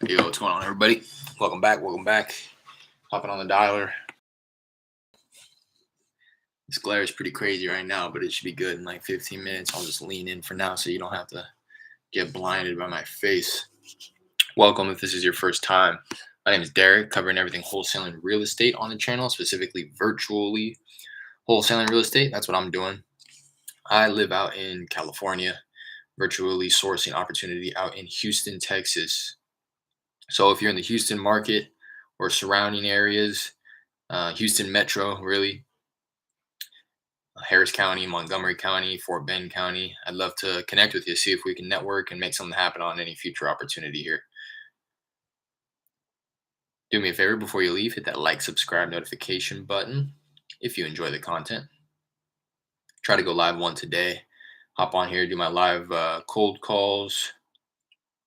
Yo, what's going on, everybody? Welcome back. Welcome back. Hopping on the dialer. This glare is pretty crazy right now, but it should be good in like 15 minutes. I'll just lean in for now so you don't have to get blinded by my face. Welcome if this is your first time. My name is Derek, covering everything wholesaling real estate on the channel, specifically virtually wholesaling real estate. That's what I'm doing. I live out in California, virtually sourcing opportunity out in Houston, Texas. So if you're in the Houston market or surrounding areas, Houston Metro, really, Harris County, Montgomery County, Fort Bend County. I'd love to connect with you, see if we can network and make something happen on any future opportunity here. Do me a favor before you leave, hit that like, subscribe, notification button if you enjoy the content. Try to go live once a day. Hop on here, do my live cold calls.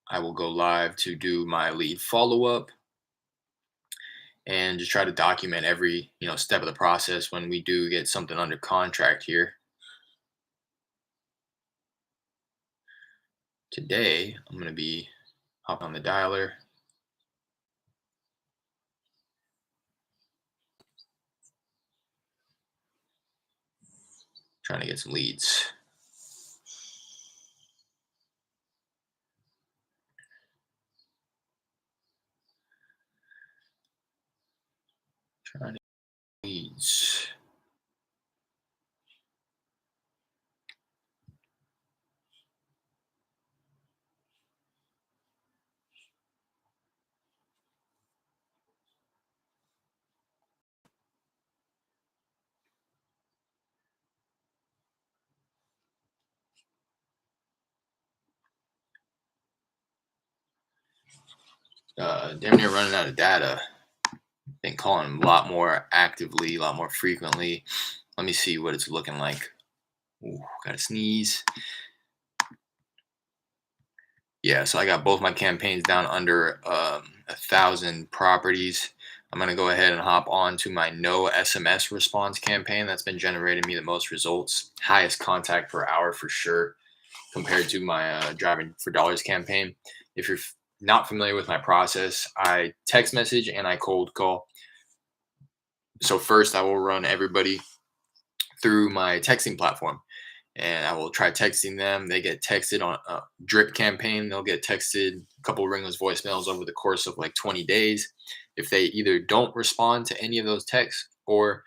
I will go live to do my lead follow up and just try to document every step of the process when we do get something under contract here. Today, I'm going to be hopping on the dialer. Trying to get some leads. Trying to get leads. Damn near running out of data. Been calling them a lot more actively, a lot more frequently. Let me see what it's looking like. Ooh, gotta sneeze. Yeah, so I got both my campaigns down under 1,000 properties. I'm gonna go ahead and hop on to my no SMS response campaign. That's been generating me the most results, highest contact per hour for sure, compared to my driving for dollars campaign. If you're not familiar with my process, I text message and I cold call. So first I will run everybody through my texting platform and I will try texting them. They get texted on a drip campaign. They'll get texted a couple ringless voicemails over the course of like 20 days. If they either don't respond to any of those texts or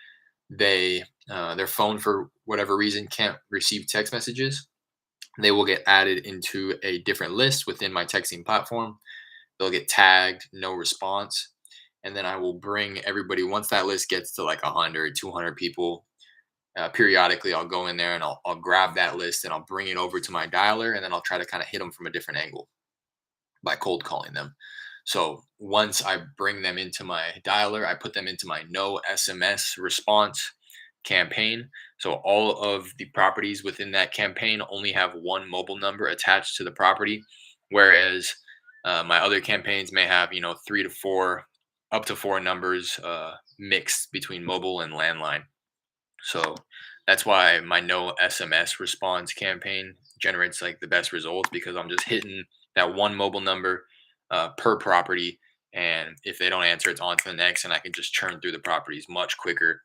they their phone for whatever reason can't receive text messages, they will get added into a different list within my texting platform. They'll get tagged no response, and then I will bring everybody once that list gets to like 100 200 people. Periodically I'll go in there and I'll grab that list and I'll bring it over to my dialer, and then I'll try to kind of hit them from a different angle by cold calling them. So once I bring them into my dialer, I put them into my no SMS response campaign. So all of the properties within that campaign only have one mobile number attached to the property, whereas my other campaigns may have, three to four, up to four numbers mixed between mobile and landline. So that's why my no SMS response campaign generates like the best results, because I'm just hitting that one mobile number per property. And if they don't answer, it's on to the next, and I can just churn through the properties much quicker,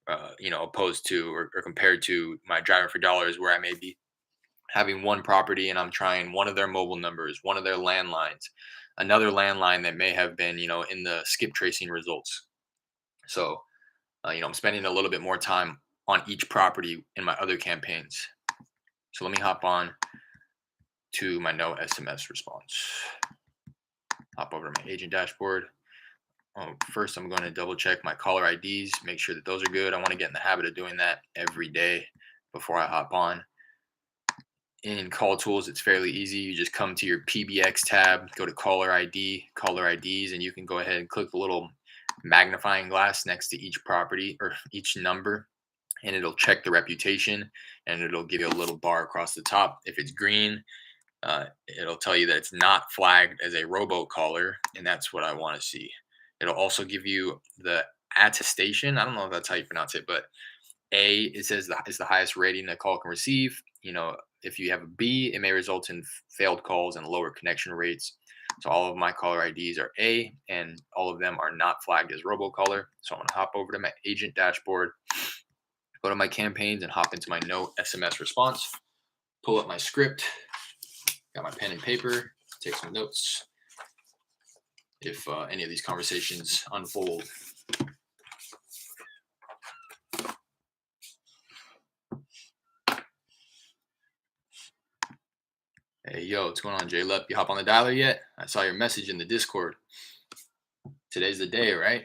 opposed to or compared to my driving for dollars, where I may be having one property and I'm trying one of their mobile numbers, one of their landlines, another landline that may have been, in the skip tracing results. So, I'm spending a little bit more time on each property in my other campaigns. So let me hop on to my no SMS response. Hop over to my agent dashboard. First, I'm going to double check my caller IDs, make sure that those are good. I want to get in the habit of doing that every day before I hop on. In call tools, it's fairly easy. You just come to your PBX tab, go to caller ID, caller IDs, and you can go ahead and click the little magnifying glass next to each property or each number, and it'll check the reputation, and it'll give you a little bar across the top. If it's green, it'll tell you that it's not flagged as a robocaller, and that's what I want to see. It'll also give you the attestation. I don't know if that's how you pronounce it, but A, it says that is the highest rating a call can receive. If you have a B, it may result in failed calls and lower connection rates. So all of my caller IDs are A, and all of them are not flagged as robocaller. So I'm going to hop over to my agent dashboard, go to my campaigns, and hop into my no SMS response. Pull up my script. Got my pen and paper. Take some notes if any of these conversations unfold. Hey, yo, what's going on, J-Lep? You hop on the dialer yet? I saw your message in the Discord. Today's the day, right?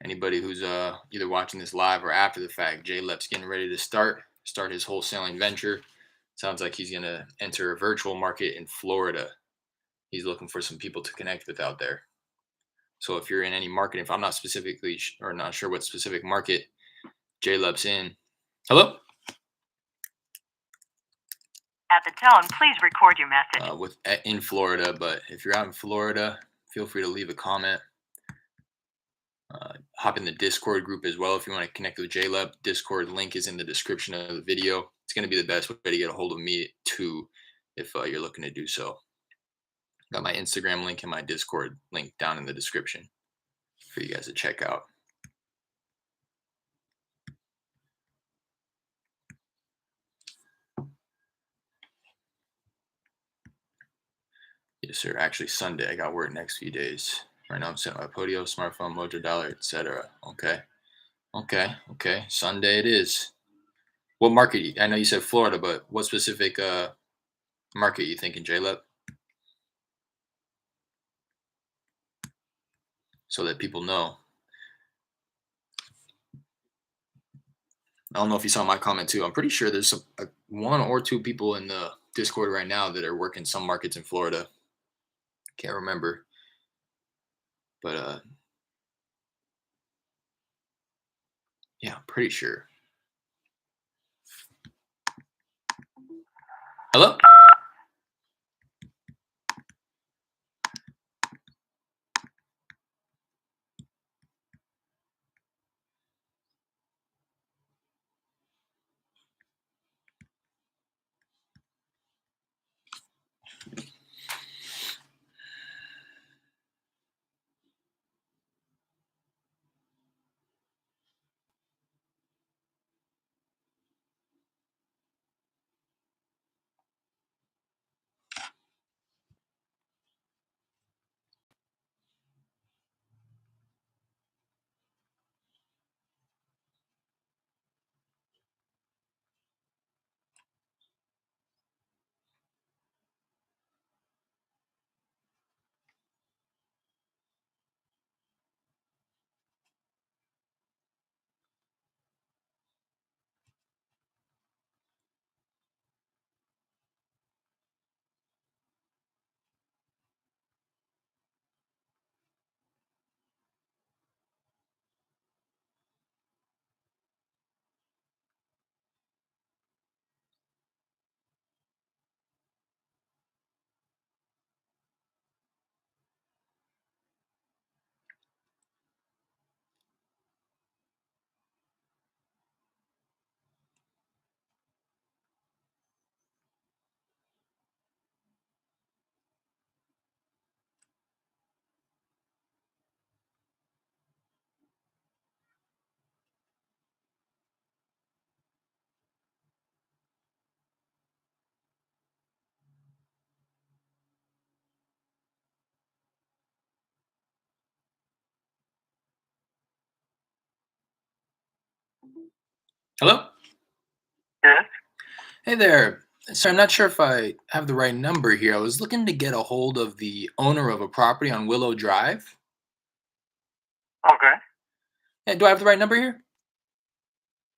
Anybody who's either watching this live or after the fact, J-Lep's getting ready to start his wholesaling venture. Sounds like he's going to enter a virtual market in Florida. He's looking for some people to connect with out there. So if you're in any market, if I'm not specifically or not sure what specific market J-Lep's in. Hello? At the tone, please record your message. In Florida, but if you're out in Florida, feel free to leave a comment. Hop in the Discord group as well if you want to connect with JLab. Discord link is in the description of the video. It's going to be the best way to get a hold of me too if you're looking to do so. Got my Instagram link and my Discord link down in the description for you guys to check out. Yes, sir. Actually, Sunday. I got work next few days. Right now, I'm setting my Podio, smartphone, Mojo Dollar, etc. Okay. Sunday it is. What market? I know you said Florida, but what specific market you thinking, J-Lep? So that people know. I don't know if you saw my comment too. I'm pretty sure there's one or two people in the Discord right now that are working some markets in Florida. Can't remember, but yeah, I'm pretty sure. Hello? Hello? Yes. Hey there. So I'm not sure if I have the right number here. I was looking to get a hold of the owner of a property on Willow Drive. Okay. Hey, do I have the right number here?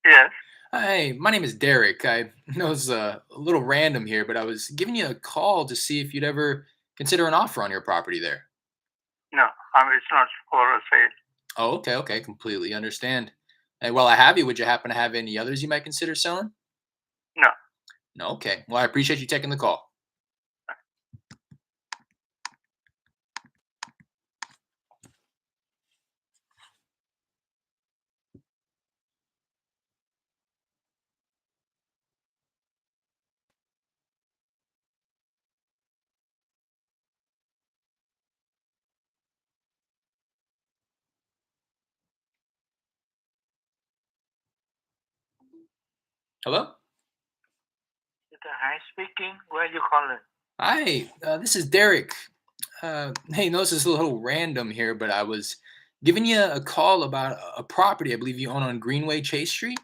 Yes. Hi, my name is Derek. I know it's a little random here, but I was giving you a call to see if you'd ever consider an offer on your property there. No, it's not for a sale. Oh, okay, completely understand. And while I have you, would you happen to have any others you might consider selling? No. No, okay. Well, I appreciate you taking the call. Hello? Hi, speaking. Where you calling? Hi, this is Derek. Hey, no, this is a little random here, but I was giving you a call about a property I believe you own on Greenway Chase Street.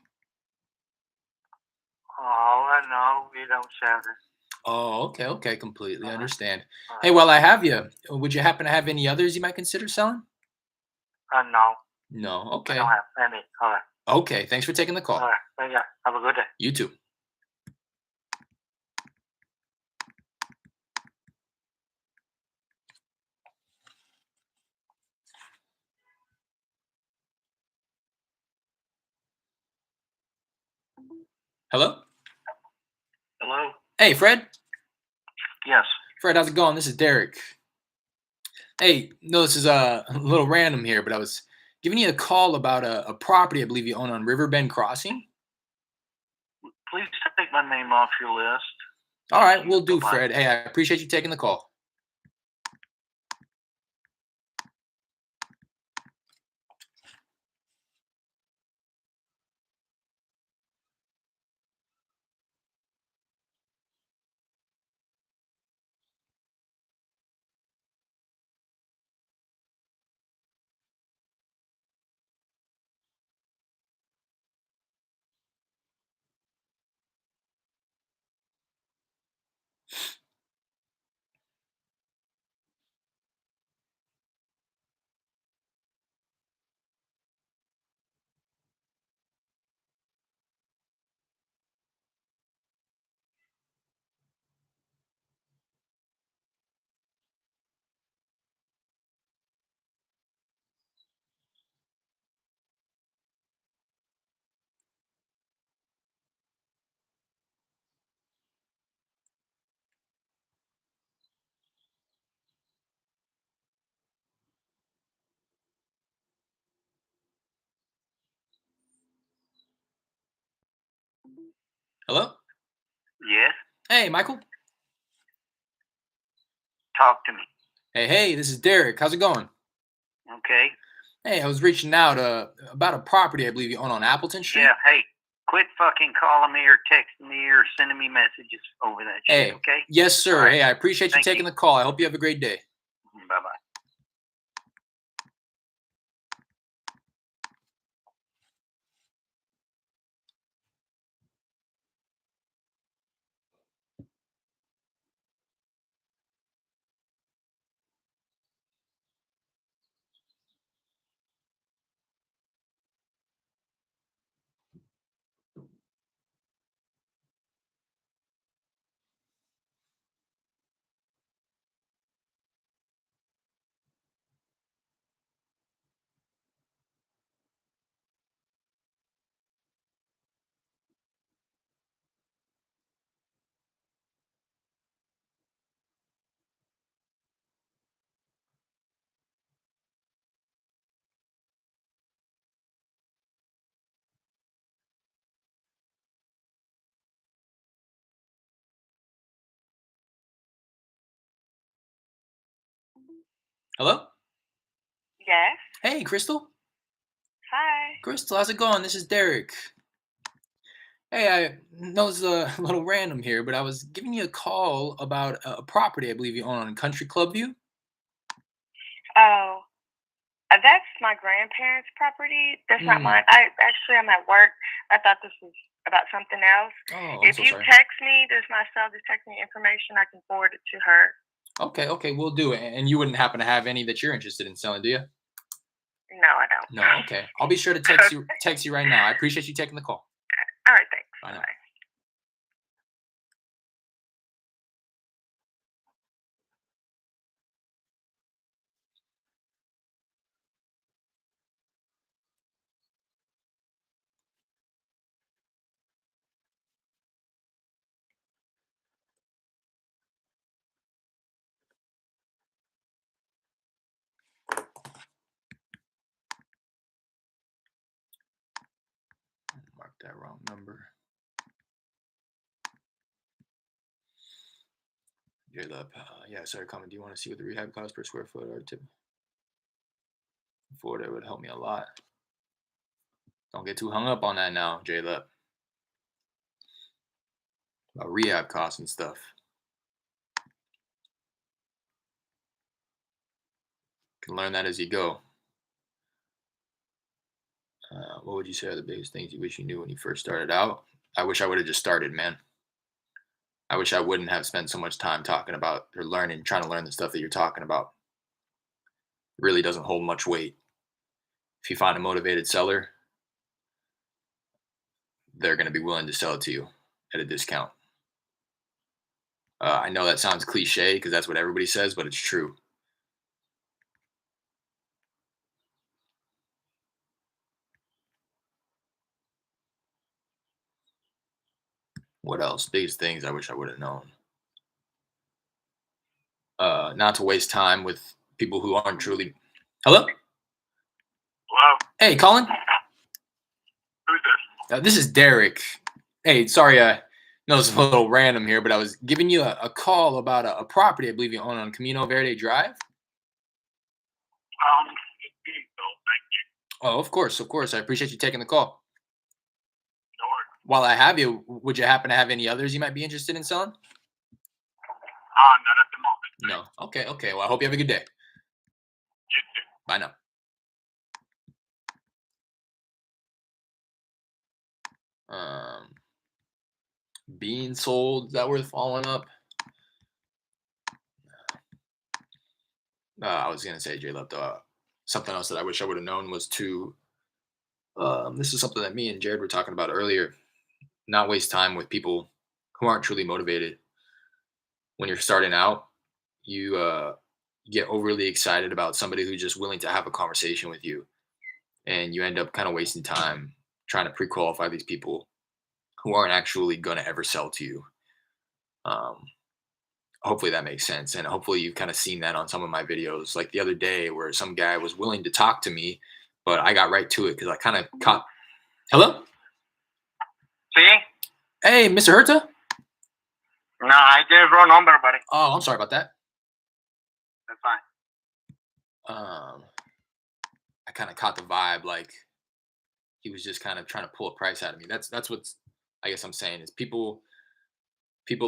Oh, no, we don't sell it. Oh, okay, okay, completely All right, understand. all Hey, right. while I have you, would you happen to have any others you might consider selling? No, No, I don't okay. have any. All right, Okay, thanks for taking the all call. right. Thank you. Have a good day. You too. Hello? Hello? Hey, Fred? Yes. Fred, how's it going? This is Derek. Hey, no, this is a little random here, but I was giving you a call about a property I believe you own on Riverbend Crossing. Please take my name off your list. All Thank right, you. will do, Bye-bye. Fred. Hey, I appreciate you taking the call. Hello? Yes? Hey, Michael. Talk to me. Hey, this is Derek. How's it going? Okay? Hey, I was reaching out about a property I believe you own on Appleton Street. Yeah, hey, quit fucking calling me or texting me or sending me messages over that shit, Hey, okay? yes, All sir. right. Hey, I appreciate you Thank you. taking the call. I hope you have a great day. Bye-bye. Hello? Yes. Hey, Crystal. Hi. Crystal, how's it going? This is Derek. Hey, I know it's a little random here, but I was giving you a call about a property I believe you own on Country Club View. Oh, that's my grandparents' property. That's not Hmm. mine. I'm at work. I thought this was about something else. Oh, I'm If so you sorry. text me, there's my cell. Just text me information. I can forward it to her. Okay, okay, we'll do it. And you wouldn't happen to have any that you're interested in selling, do you? No, I don't. No, okay. I'll be sure to text you right now. I appreciate you taking the call. All right, thanks. Bye now. Bye. Mark that wrong number. Yeah, sorry, comment. Do you want to see what the rehab cost per square foot or tip? Florida would help me a lot. Don't get too hung up on that now, J-Lep. about rehab costs and stuff. You can learn that as you go. What would you say are the biggest things you wish you knew when you first started out? I wish I would have just started, man. I wish I wouldn't have spent so much time talking about or learning, trying to learn the stuff that you're talking about. It really doesn't hold much weight. If you find a motivated seller, they're going to be willing to sell it to you at a discount. I know that sounds cliche because that's what everybody says, but it's true. What else? Biggest things I wish I would have known. Not to waste time with people who aren't truly. Hello? Hello? Hey, Colin? Who's this? This is Derek. Hey, sorry, no, it's a little random here, but I was giving you a call about a property I believe you own on Camino Verde Drive. It's being built. Thank you. Oh, of course, of course. I appreciate you taking the call. No worries. While I have you, would you happen to have any others you might be interested in selling? Not at the moment. No. Okay, okay. Well, I hope you have a good day. You too. Bye now. Being sold, is that worth following up? I was gonna say, Jay left. Something else that I wish I would have known was to. This is something that me and Jared were talking about earlier. Not waste time with people who aren't truly motivated. When you're starting out, you get overly excited about somebody who's just willing to have a conversation with you, and you end up kind of wasting time trying to pre-qualify these people who aren't actually going to ever sell to you. Um, Hopefully that makes sense, and hopefully you've kind of seen that on some of my videos, like the other day where some guy was willing to talk to me, but I got right to it because I kind of caught. Hello? See? Hey, Mr. Herta? No, I did wrong number, buddy. Oh, I'm sorry about that. That's fine. I kind of caught the vibe, like he was just kind of trying to pull a price out of me. That's what's, I guess I'm saying, is people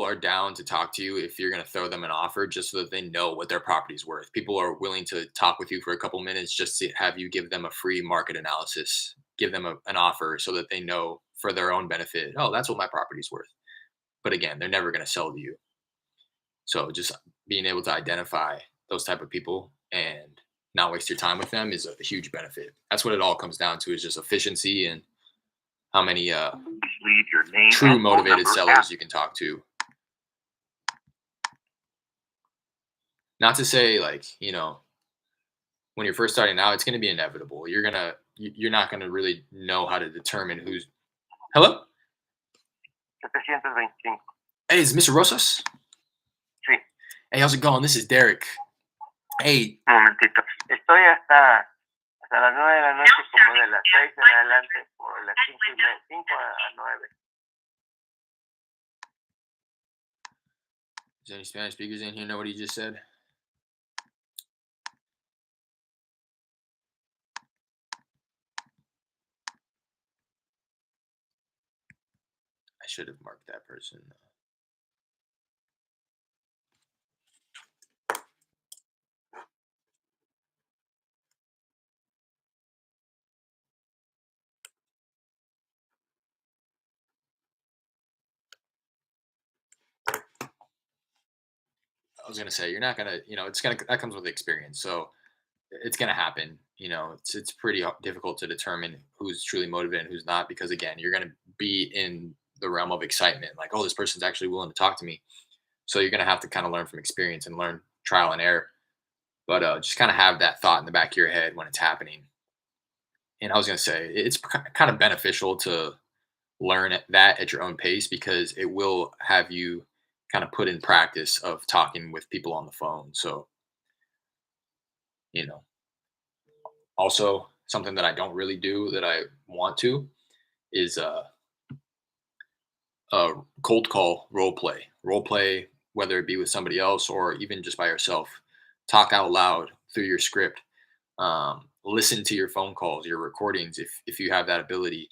are down to talk to you if you're going to throw them an offer just so that they know what their property's worth. People are willing to talk with you for a couple minutes just to have you give them a free market analysis, give them an offer so that they know for their own benefit, oh, that's what my property's worth. But again, they're never going to sell to you. So just being able to identify those type of people and not waste your time with them is a huge benefit. That's what it all comes down to, is just efficiency and how many Leave your name true and phone motivated number sellers you can talk to. Not to say, like, when you're first starting out, it's going to be inevitable. You're not going to really know how to determine who's. Hello? 725. Hey, is Mr. Rosas? Sí. Hey, how's it going? This is Derek. Hey. Momentito. Estoy hasta las 9 de la noche, como de las 6 en adelante, por las 5 a 9. Is there any Spanish speakers in here know what he just said? I should have marked that person. I was gonna say, you're not gonna, that comes with experience. So it's gonna happen. It's pretty difficult to determine who's truly motivated and who's not, because again, you're gonna be in the realm of excitement, like, oh, this person's actually willing to talk to me. So you're gonna have to kind of learn from experience and learn trial and error. But just kind of have that thought in the back of your head when it's happening. And I was gonna say, it's kind of beneficial to learn that at your own pace, because it will have you kind of put in practice of talking with people on the phone. So, you know, also something that I don't really do that I want to is cold call role play, whether it be with somebody else or even just by yourself. Talk out loud through your script. Listen to your phone calls, your recordings, if you have that ability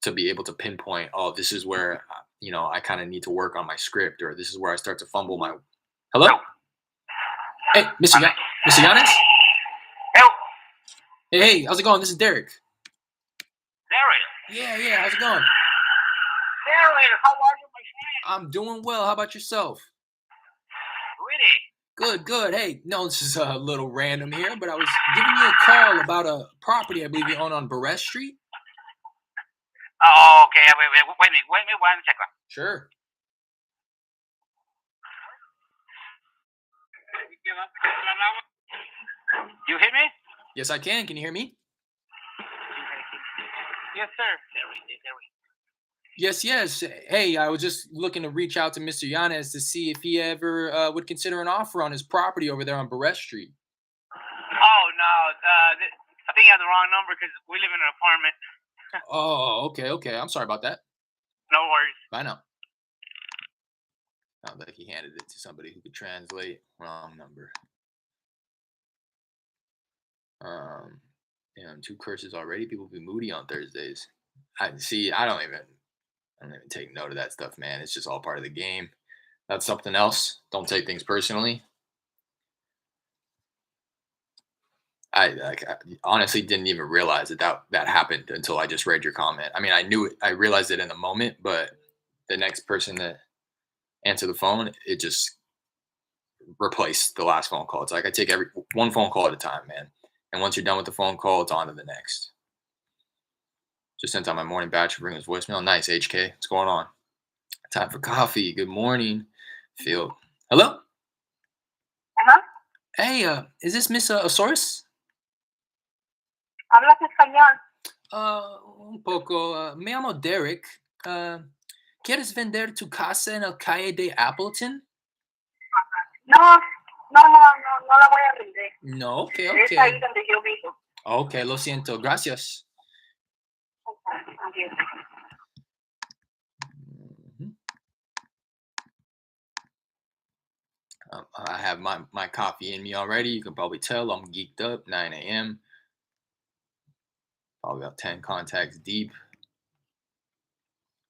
to be able to pinpoint, oh, this is where I kind of need to work on my script, or this is where I start to fumble my. Hello? Hey, Mr. Yanis? Help. Hey, how's it going? This is Derek. Derek. Yeah, how's it going? Derek, how are you, my friend? I'm doing well. How about yourself? Really? Good. Hey, no, this is a little random here, but I was giving you a call about a property I believe you own on Barrett Street. Oh, okay. Wait a minute. Wait a minute. 1 second. Sure. You hear me? Yes, I can. Can you hear me? Yes, sir. Yes. Hey, I was just looking to reach out to Mr. Yanez to see if he ever would consider an offer on his property over there on Barrett Street. Oh, no. I think you have the wrong number because we live in an apartment. Oh, okay. I'm sorry about that. No worries. Bye now. Sounds like he handed it to somebody who could translate. Wrong number. Damn, 2 curses already. People be moody on Thursdays. I don't even take note of that stuff, man. It's just all part of the game. That's something else. Don't take things personally. I honestly didn't even realize that happened until I just read your comment. I mean, I knew it. I realized it in the moment, but the next person that answered the phone, it just replaced the last phone call. It's like I take every one phone call at a time, man. And once you're done with the phone call, it's on to the next. Just sent out my morning batch of ringers voicemail. Nice, HK. What's going on? Time for coffee. Good morning. Hello? Ajá. Hey, is this Miss Osoris? ¿Hablas español? Un poco. Me llamo Derek. ¿Quieres vender tu casa en el calle de Appleton? No la voy a vender. No, ok. Es ahí donde yo vivo. Ok, lo siento. Gracias. Adiós. I have my coffee in me already. You can probably tell I'm geeked up. 9 a.m. Probably about 10 contacts deep.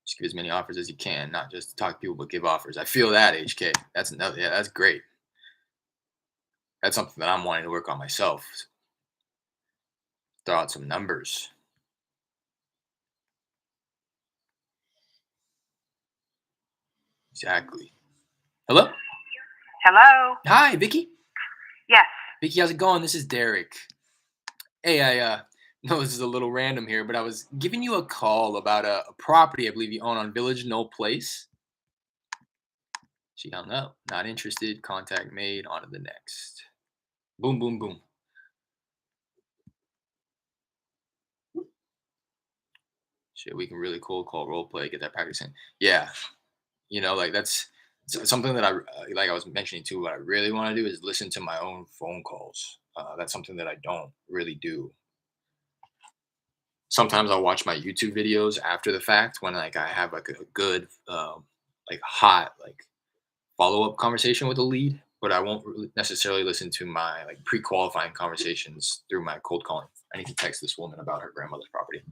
Just give as many offers as you can, not just to talk to people, but give offers. I feel that, HK. That's another. Yeah, that's great. That's something that I'm wanting to work on myself. Throw out some numbers. Exactly. Hello? Hi, Vicky. Yes. Vicky, how's it going? This is Derek. Hey, I know this is a little random here, but I was giving you a call about a property I believe you own on Village Knoll Place. She hung up. Not interested. Contact made. On to the next. Boom, boom, boom. Shit, we can really cold call role play, get that practice in. Yeah, like that's something that I was mentioning too. What I really want to do is listen to my own phone calls. That's something that I don't really do. Sometimes I'll watch my YouTube videos after the fact when like I have like a good like hot like follow up conversation with a lead, but I won't really necessarily listen to my like pre qualifying conversations through my cold calling. I need to text this woman about her grandmother's property.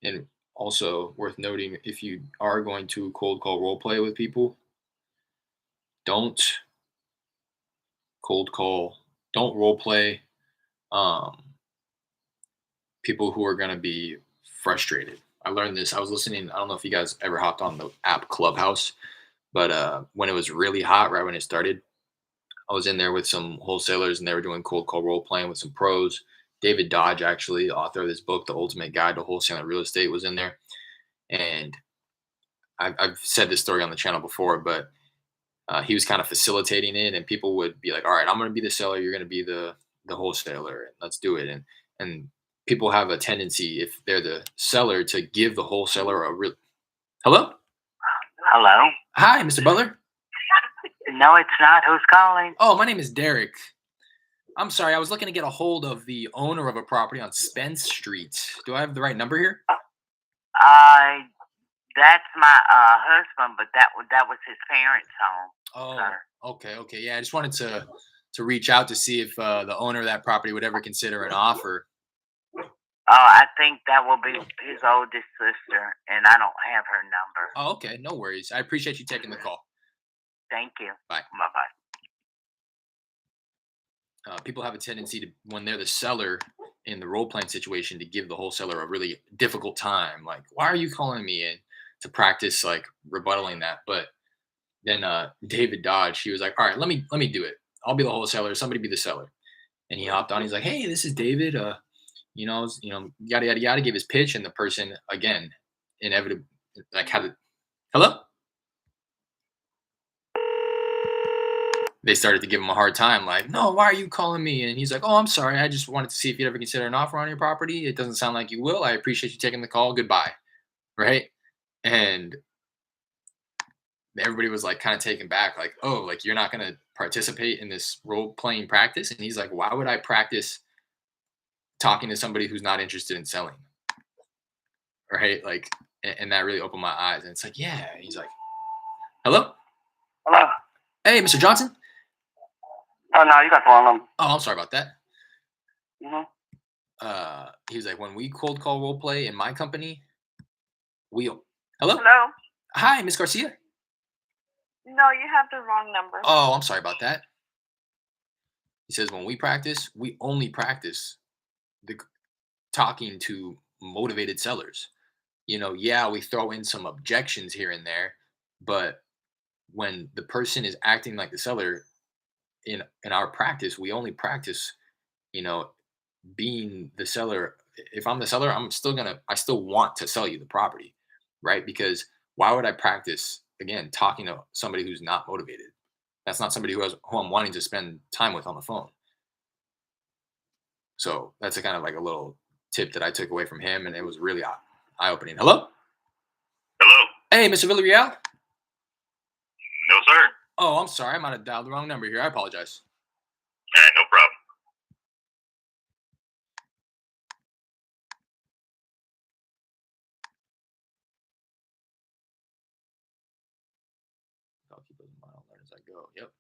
And also worth noting, if you are going to cold call role play with people, don't cold call, don't role play people who are going to be frustrated. I learned this. I was listening. I don't know if you guys ever hopped on the app Clubhouse, but when it was really hot, right when it started, I was in there with some wholesalers and they were doing cold call role playing with some pros. David Dodge, actually, author of this book, The Ultimate Guide to Wholesaling Real Estate, was in there. And I've said this story on the channel before, but he was kind of facilitating it, and people would be like, "All right, I'm going to be the seller, you're going to be the wholesaler, and let's do it." And people have a tendency, if they're the seller, to give the wholesaler a real. Hello. Hi, Mr. Butler. No, it's not. Who's calling? Oh, my name is Derek. I'm sorry, I was looking to get a hold of the owner of a property on Spence Street. Do I have the right number here? That's my husband, but that was his parents' home, Oh, sir. okay. Yeah, I just wanted to reach out to see if the owner of that property would ever consider an offer. I think that will be his oldest sister, and I don't have her number. Oh, okay, no worries. I appreciate you taking the call. Thank you. Bye. Bye bye. People have a tendency to, when they're the seller in the role playing situation, to give the wholesaler a really difficult time. Like, why are you calling me in to practice like rebuttaling that? But then David Dodge, he was like, all right, let me do it. I'll be the wholesaler. Somebody be the seller. And he hopped on. He's like, hey, this is David. Yada yada yada. Give his pitch, and the person again, inevitably, like, had to, hello. They started to give him a hard time, like, no, why are you calling me? And he's like, oh, I'm sorry. I just wanted to see if you'd ever consider an offer on your property. It doesn't sound like you will. I appreciate you taking the call. Goodbye. Right. And everybody was like kind of taken back, like, oh, like you're not going to participate in this role playing practice. And he's like, why would I practice talking to somebody who's not interested in selling? Right. Like, and that really opened my eyes. And it's like, yeah. And he's like, hello. Hello. Hey, Mr. Johnson. Oh no, you got the wrong number. Oh, I'm sorry about that. Mm-hmm. He was like, when we cold call role play in my company, we hello. Hello? Hi, Miss Garcia. No, you have the wrong number. Oh, I'm sorry about that. He says, when we practice, we only practice the talking to motivated sellers. Yeah, we throw in some objections here and there, but when the person is acting like the seller in our practice, we only practice, you know, being the seller. If I'm the seller, I still want to sell you the property, right? Because why would I practice again talking to somebody who's not motivated? That's not somebody who I'm wanting to spend time with on the phone. So that's a kind of like a little tip that I took away from him, and it was really eye opening. Hello, Hello. hey, Mr. Villarreal. No, sir. Oh, I'm sorry, I might have dialed the wrong number here. I apologize. No problem. I'll keep those in mind. I'll learn as I go. Yep.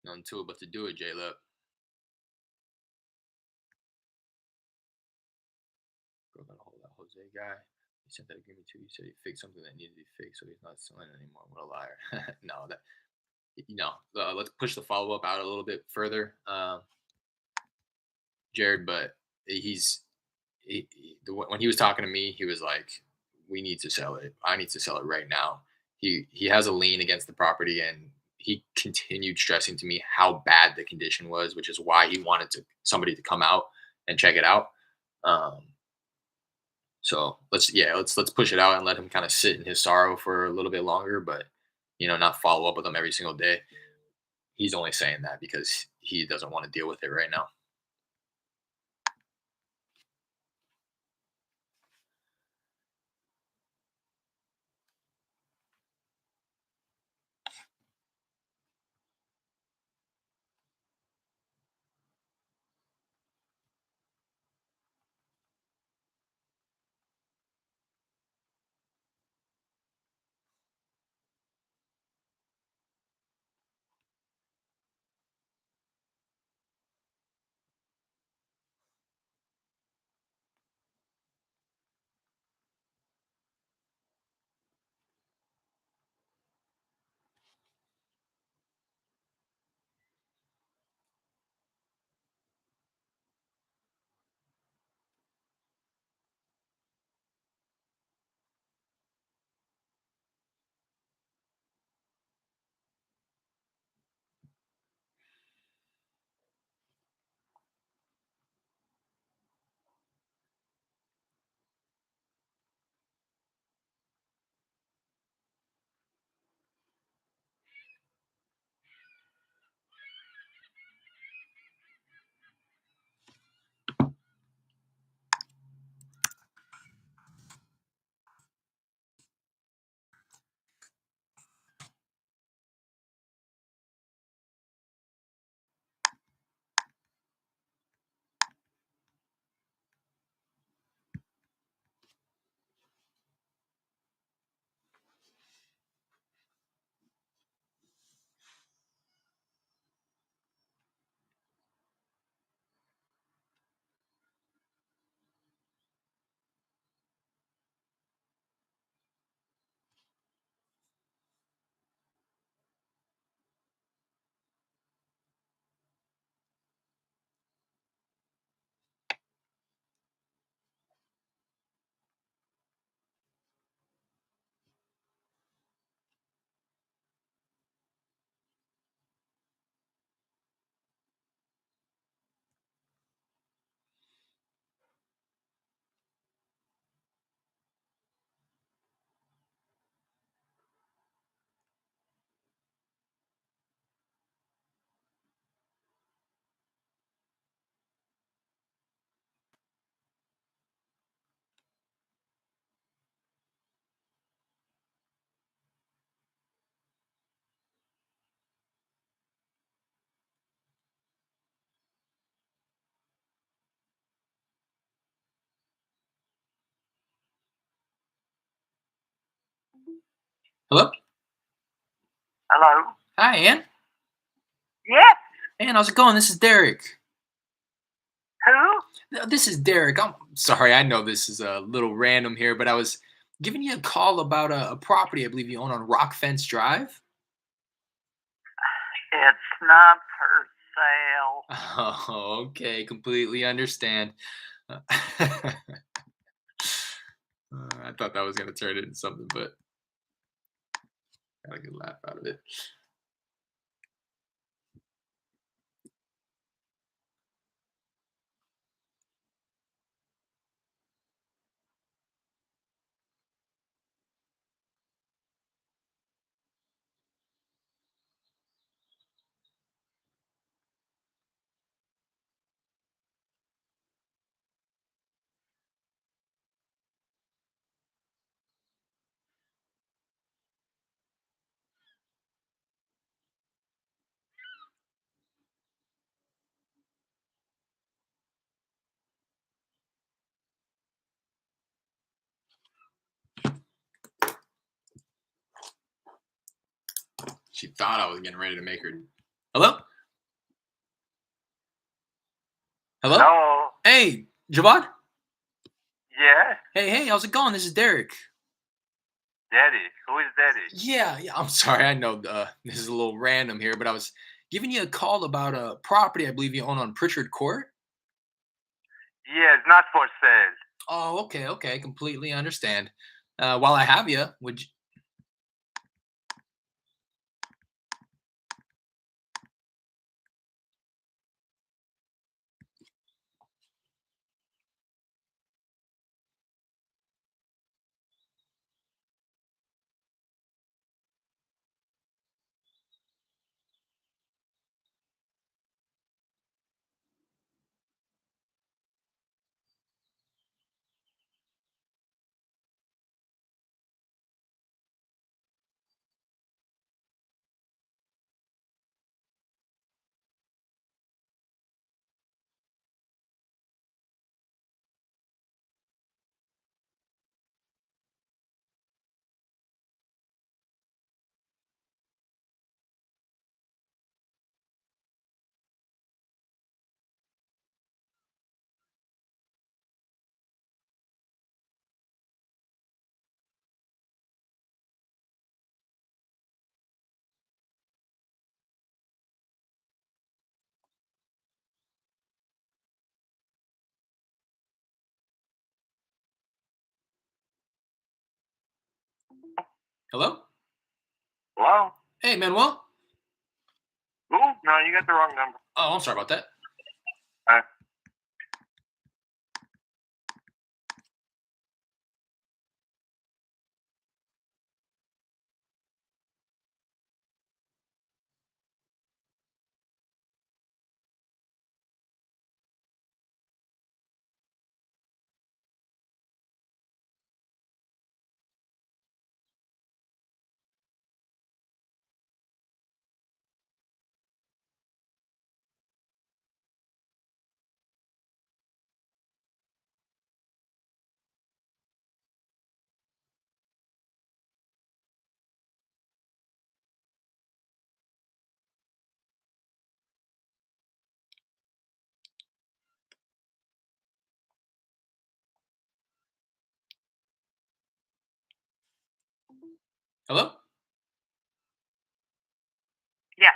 Nothing to it but to do it, J-Lip. Girl got a hold of that Jose guy. He sent that agreement to you. He said he fixed something that needed to be fixed, so he's not selling it anymore. What a liar. No, let's push the follow up out a little bit further, Jared. But when he was talking to me, he was like, "We need to sell it. I need to sell it right now." He has a lien against the property, and he continued stressing to me how bad the condition was, which is why he wanted somebody to come out and check it out. Um, so let's push it out and let him kind of sit in his sorrow for a little bit longer, but not follow up with him every single day. He's only saying that because he doesn't want to deal with it right now. Hello? Hello? Hi, Ann. Yes. Ann, how's it going? This is Derek. Who? This is Derek. I'm sorry, I know this is a little random here, but I was giving you a call about a property I believe you own on Rock Fence Drive. It's not for sale. Oh, okay. Completely understand. I thought that was going to turn into something, but got a good laugh out of it. She thought I was getting ready to make her. Hello? Hello? Hello? Hey, Javad? Yes? Hey, how's it going? This is Derek. Daddy? Who is Daddy? Yeah, I'm sorry. I know this is a little random here, but I was giving you a call about a property I believe you own on Pritchard Court. Yes, not for sale. Oh, okay. Completely understand. While I have you, would you... Hello? Hello? Hey, Manuel? Who? No, you got the wrong number. Oh, I'm sorry about that. Hello? Yes.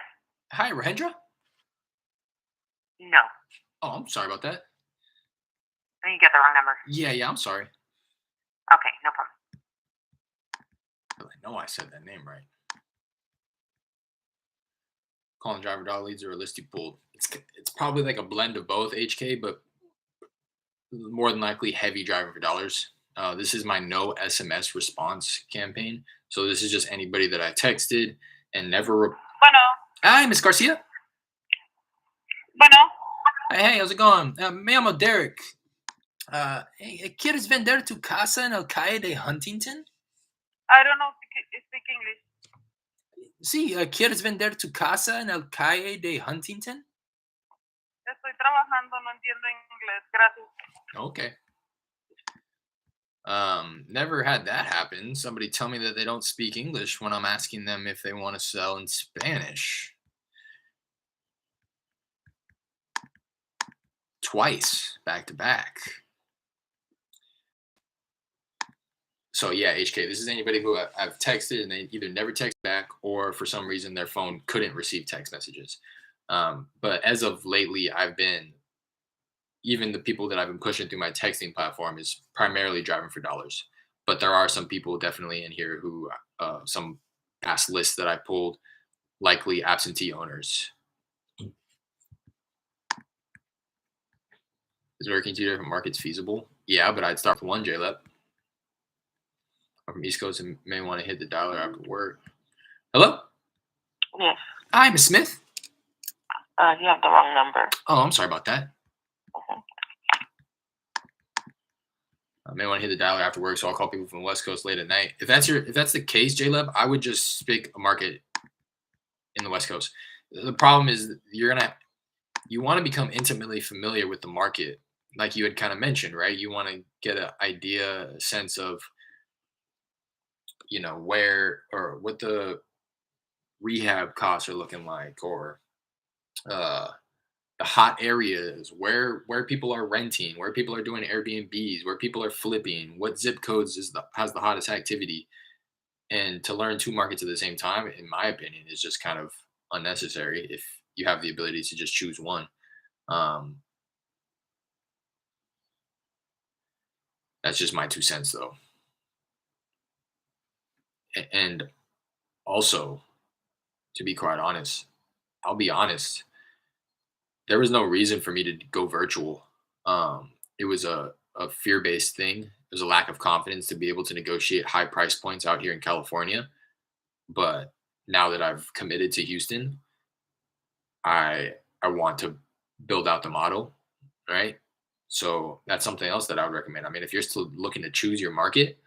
Hi, Rahendra? No. Oh, I'm sorry about that. I think you got the wrong number. Yeah, I'm sorry. Okay, no problem. I know I said that name right. Calling driver dog leads or a list you pulled. It's probably like a blend of both, HK, but more than likely heavy driving for dollars. This is my no SMS response campaign. So this is just anybody that I texted and never. Bueno. Hi, Miss Garcia. Bueno. Hey, how's it going? Me llamo Derek. Hey, ¿Quieres vender tu casa en el calle de Huntington? I don't know speak English. Sí, ¿quieres vender tu casa en el calle de Huntington? Estoy trabajando, no entiendo inglés. Gracias. Okay. Never had that happen. Somebody tell me that they don't speak English when I'm asking them if they want to sell in Spanish. Twice, back to back. So yeah, HK, this is anybody who I've texted and they either never text back or for some reason their phone couldn't receive text messages. But as of lately, even the people that I've been pushing through my texting platform is primarily driving for dollars. But there are some people definitely in here who, some past lists that I pulled, likely absentee owners. Is working two different markets feasible? Yeah, but I'd start with one, JLEP. I'm from East Coast and may want to hit the dialer after work. Hello? Yes. Hi, Miss Smith. You have the wrong number. Oh, I'm sorry about that. Mhm. I may want to hit the dialer after work, so I'll call people from the West Coast late at night. If that's the case, JLeb, I would just pick a market in the West Coast. The problem is you want to become intimately familiar with the market, like you had kind of mentioned, right? You want to get an idea, a sense of, where or what the rehab costs are looking like, or uh, the hot areas, where people are renting, where people are doing Airbnbs, where people are flipping, what zip codes has the hottest activity. And to learn two markets at the same time, in my opinion, is just kind of unnecessary if you have the ability to just choose one. Um, that's just my 2 cents, though. And also, to be quite honest, I'll be honest, there was no reason for me to go virtual. It was a fear based thing. There's a lack of confidence to be able to negotiate high price points out here in California. But now that I've committed to Houston, I want to build out the model, right? So that's something else that I would recommend. I mean, if you're still looking to choose your market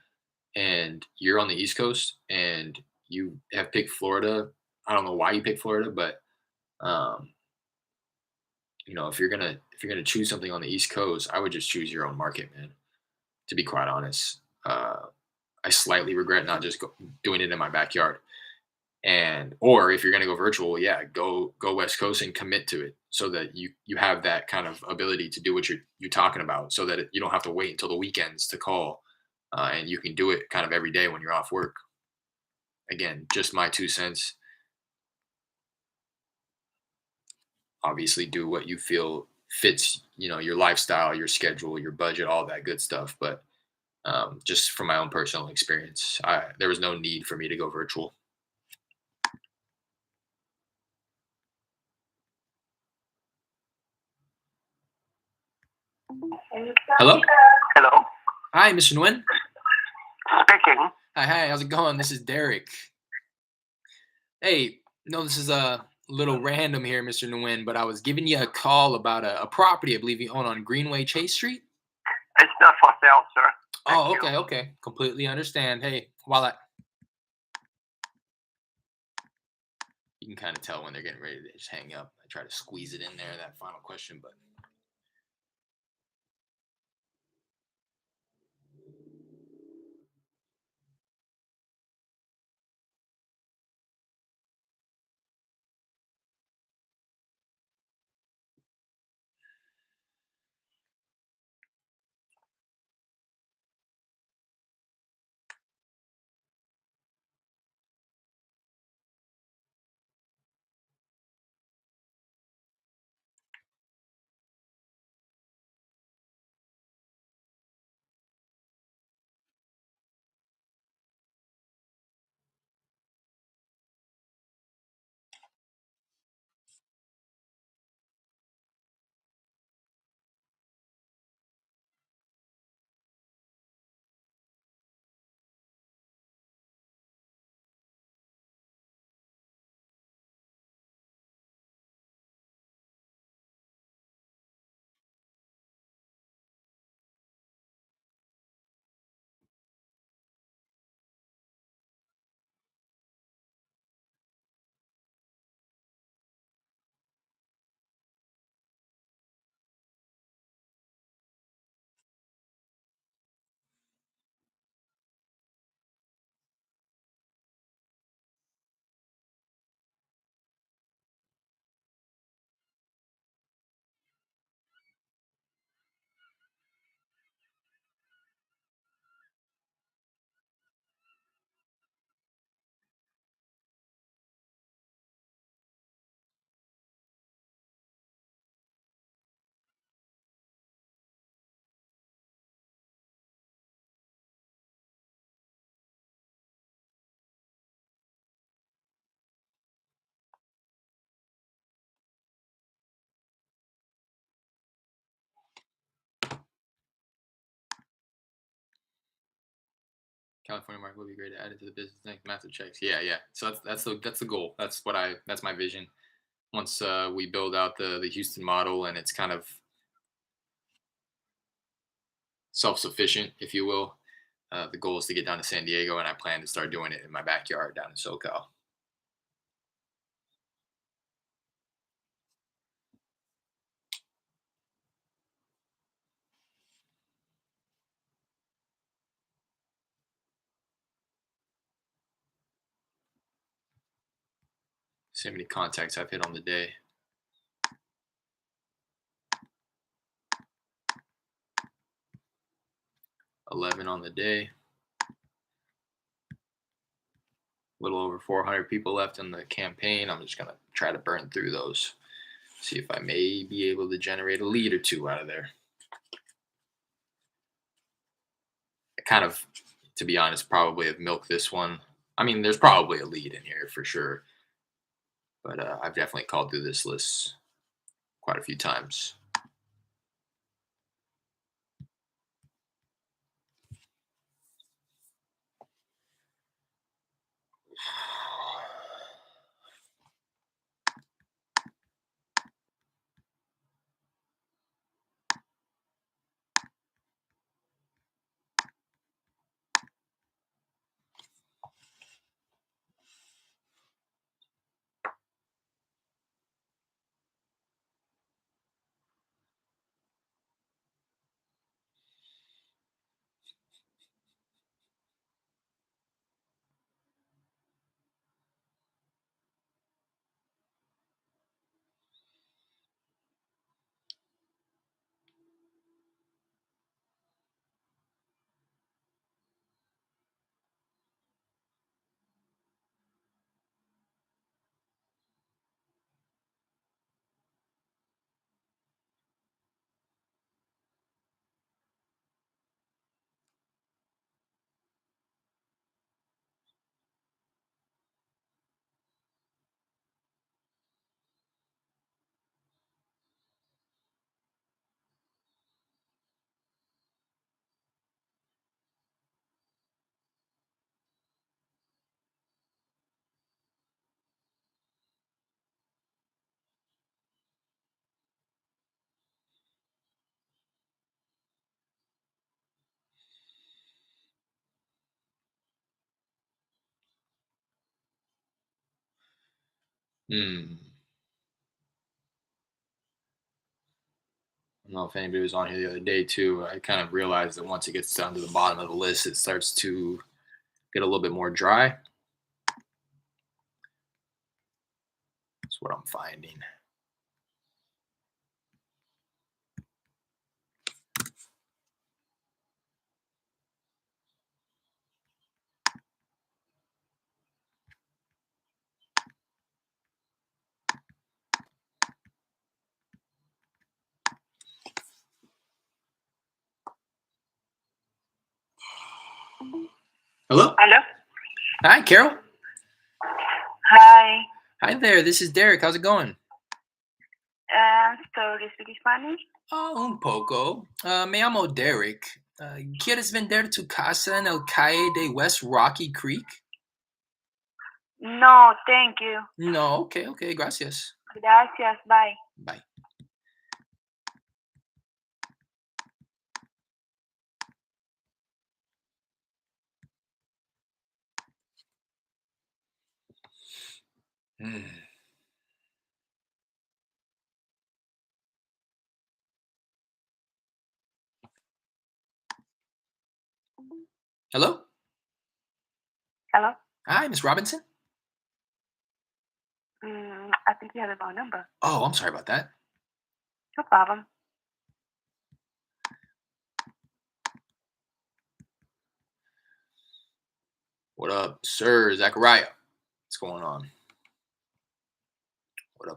and you're on the East Coast and you have picked Florida, I don't know why you picked Florida, but um, if you're gonna choose something on the East Coast, I would just choose your own market, man. To be quite honest, I slightly regret not just doing it in my backyard. And or if you're going to go virtual, yeah, go West Coast and commit to it so that you have that kind of ability to do what you're talking about, so that you don't have to wait until the weekends to call, and you can do it kind of every day when you're off work. Again, just my 2 cents. Obviously, do what you feel fits, your lifestyle, your schedule, your budget, all that good stuff. But just from my own personal experience, there was no need for me to go virtual. Hello? Hello? Hi, Mr. Nguyen. Speaking. Hi, how's it going? This is Derek. Hey, no, this is a little random here, Mr. Nguyen, but I was giving you a call about a property I believe you own on Greenway Chase Street. It's not for sale, sir. Thank Oh, you. okay. Completely understand. Hey, you can kind of tell when they're getting ready to just hang up. I try to squeeze it in there, that final question, but California market would be great to add into the business. Thanks, massive checks. Yeah, yeah. So that's the goal. That's my vision. Once we build out the Houston model and it's kind of self-sufficient, if you will, the goal is to get down to San Diego, and I plan to start doing it in my backyard down in SoCal. See how many contacts I've hit on the day. 11 on the day. A little over 400 people left in the campaign. I'm just going to try to burn through those. See if I may be able to generate a lead or two out of there. I kind of, to be honest, probably have milked this one. I mean, there's probably a lead in here for sure. But I've definitely called through this list quite a few times. I don't know if anybody was on here the other day too. I kind of realized that once it gets down to the bottom of the list, it starts to get a little bit more dry. That's what I'm finding. Hello? Hello? Hi, Carol. Hi. Hi there. This is Derek. How's it going? So, do you speak Spanish? Un poco. Me llamo Derek. ¿Quieres vender tu casa en el calle de West Rocky Creek? No, thank you. No, okay, gracias. Gracias, bye. Bye. Hello? Hello? Hi, Miss Robinson. I think you have the wrong number. Oh, I'm sorry about that. No problem. What up, sir? Zachariah? What's going on?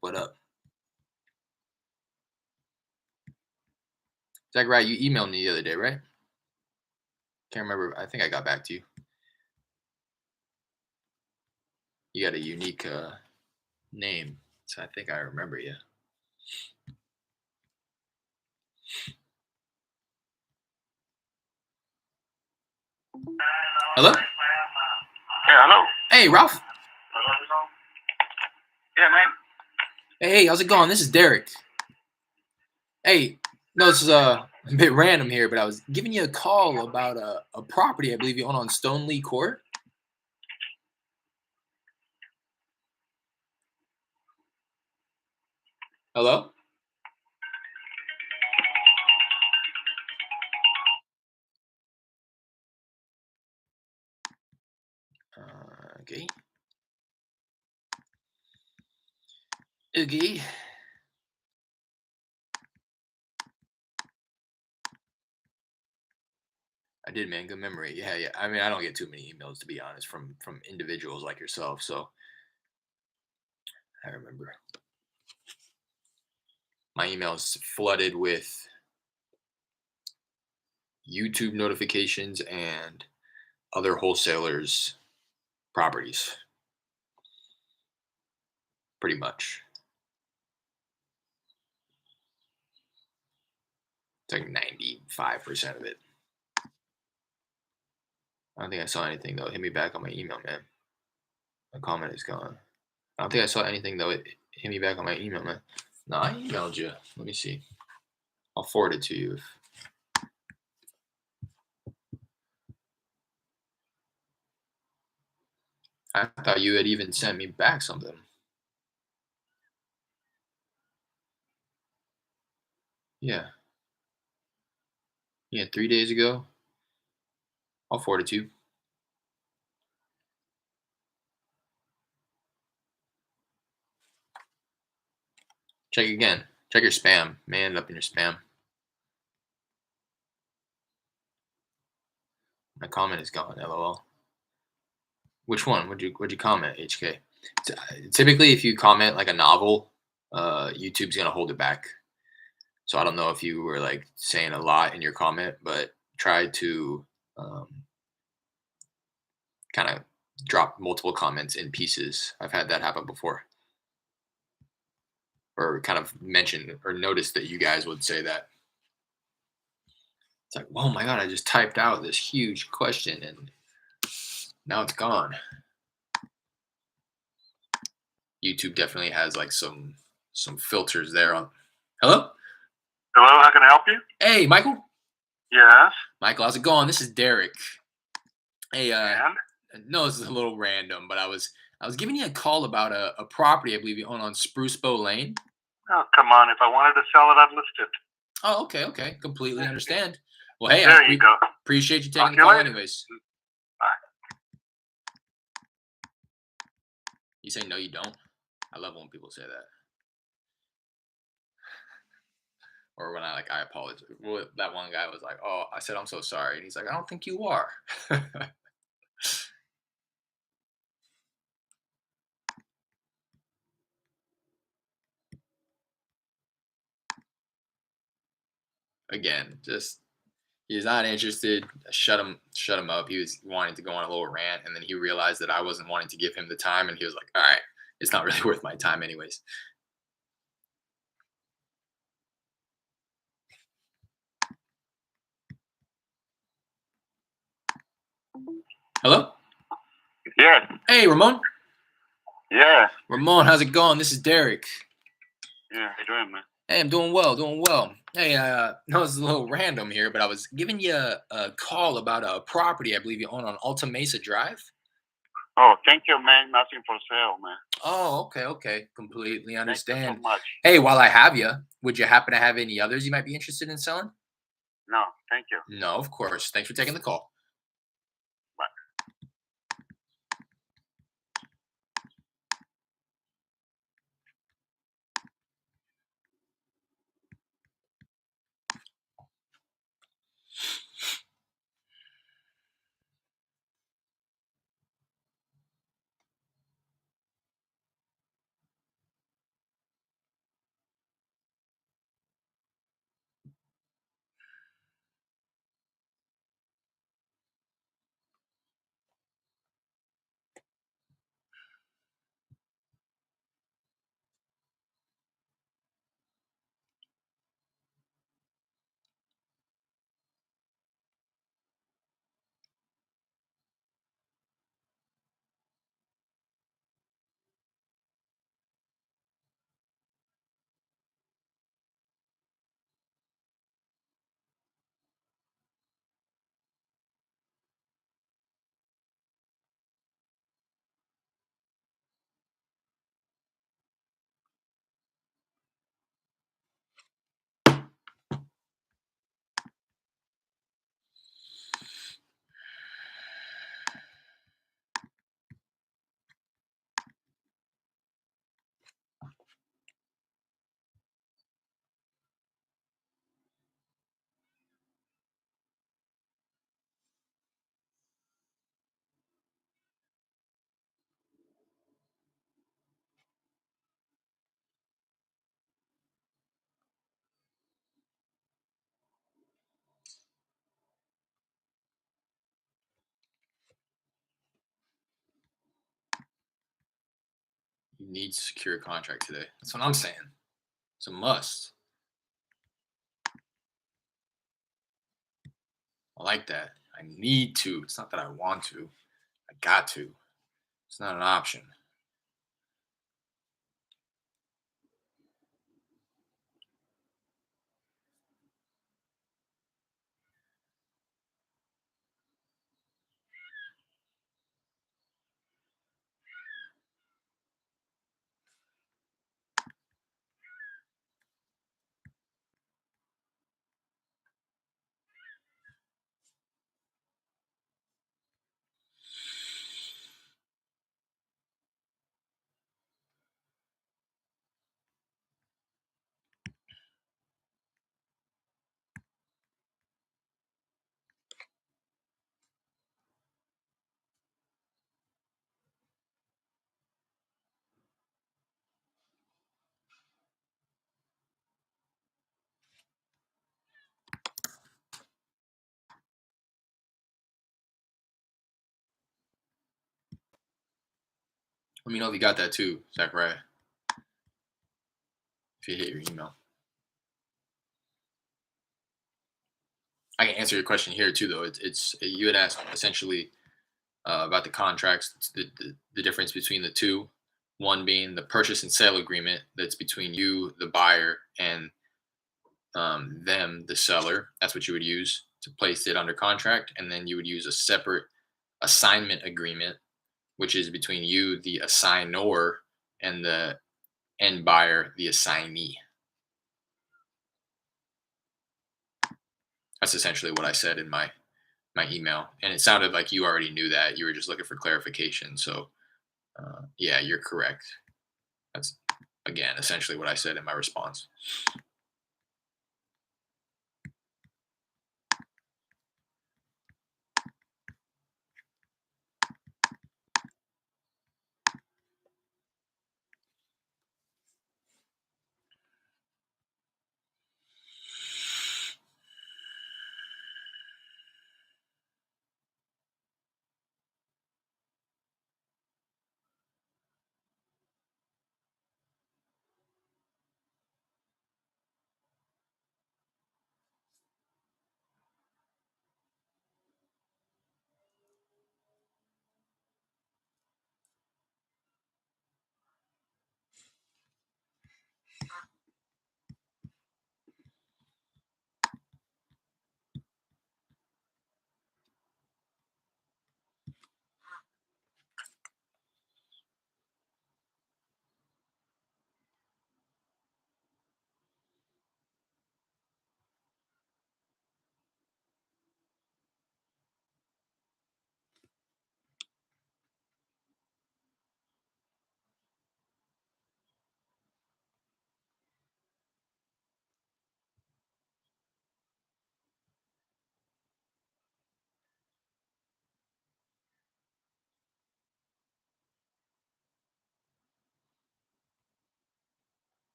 What up? Zachariah, you emailed me the other day, right? Can't remember. I think I got back to you. You got a unique name, so I think I remember you. Hello? Hey, Ralph. Yeah, man. Hey, how's it going? This is Derek. Hey, no, this is a bit random here, but I was giving you a call about a property I believe you own on Stoneleigh Court. Hello? Okay. Okay. I did, man. Good memory. Yeah, yeah. I mean, I don't get too many emails to be honest from individuals like yourself, so I remember. My email's flooded with YouTube notifications and other wholesalers' properties. Pretty much. It's like 95% of it. I don't think I saw anything though. Hit me back on my email, man. My comment is gone. I don't think I saw anything though. Hit me back on my email, man. No, I emailed you. Let me see. I'll forward it to you. I thought you had even sent me back something. Yeah. Yeah, 3 days ago. I'll forward it to you. Check again. Check your spam. May end up in your spam. My comment is gone. LOL. Which one? Would you comment? HK. Typically, if you comment like a novel, YouTube's gonna hold it back. So I don't know if you were like saying a lot in your comment, but try to kind of drop multiple comments in pieces. I've had that happen before. Or kind of mention or notice that you guys would say that. It's like, oh my God, I just typed out this huge question and now it's gone. YouTube definitely has like some filters there on. Hello? Hello, how can I help you? Hey, Michael? Yes. Michael, how's it going? This is Derek. Hey, And? no, this is a little random, but I was giving you a call about a property I believe you own on Spruce Bow Lane. Oh, come on. If I wanted to sell it, I'd list it. Oh, okay. Completely understand. Well, hey, There you go. appreciate you Talk taking to the you call later. anyways. Bye. You say no, you don't? I love when people say that. Or when I apologize. Well, that one guy was like, "Oh," I said, "I'm so sorry," and he's like, "I don't think you are." Again, just he's not interested. Shut him up. He was wanting to go on a little rant, and then he realized that I wasn't wanting to give him the time, and he was like, "All right, it's not really worth my time, anyways." Hello? Yeah. Hey, Ramon. Yeah. Ramon, how's it going? This is Derek. Yeah, how you doing, man? Hey, I'm doing well. Hey, no, it's a little random here, but I was giving you a call about a property I believe you own on Alta Mesa Drive. Oh, thank you, man. Nothing for sale, man. Oh, okay. Completely Thank you so understand. much. Hey, while I have you, would you happen to have any others you might be interested in selling? No, thank you. No, of course. Thanks for taking the call. Bye. You need to secure a contract today. That's what I'm saying. It's a must. I like that. I need to. It's not that I want to. I got to. It's not an option. Let me know if you got that too, Zachariah. If you hit your email. I can answer your question here too, though. It's you had asked essentially about the contracts, the difference between the two. One being the purchase and sale agreement that's between you, the buyer, and them, the seller. That's what you would use to place it under contract, and then you would use a separate assignment agreement, which is between you, the assignor, and the end buyer, the assignee. That's essentially what I said in my email, and it sounded like you already knew that. You were just looking for clarification. So, yeah, you're correct. That's again essentially what I said in my response.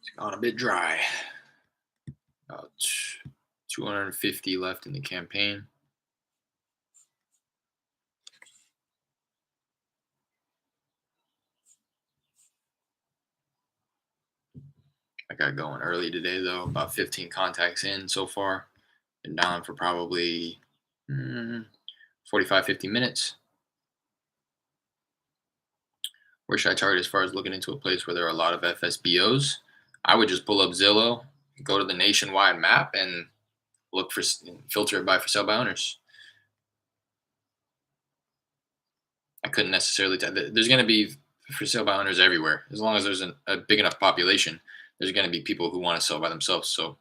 It's gone a bit dry. About 250 left in the campaign. I got going early today, though. About 15 contacts in so far. Been down for probably 45, 50 minutes. Where should I target as far as looking into a place where there are a lot of FSBOs? I would just pull up Zillow, go to the nationwide map, and look for filter it by for sale by owners. I couldn't necessarily tell. There's going to be for sale by owners everywhere. As long as there's a big enough population, there's going to be people who want to sell by themselves. So,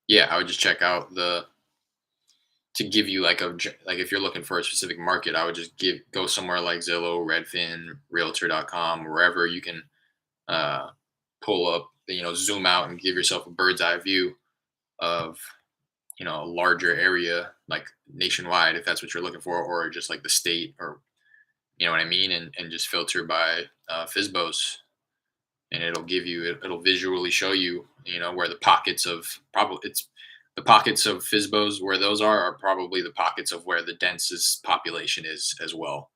yeah, I would just check out to give you like if you're looking for a specific market, I would just go somewhere like Zillow, Redfin, Realtor.com, wherever you can pull up, zoom out and give yourself a bird's eye view of a larger area, like nationwide, if that's what you're looking for, or just like the state, or you know what I mean, and just filter by FSBOs. and it'll visually show you, where the pockets of the pockets of FISBOs where those are probably the pockets of where the densest population is as well.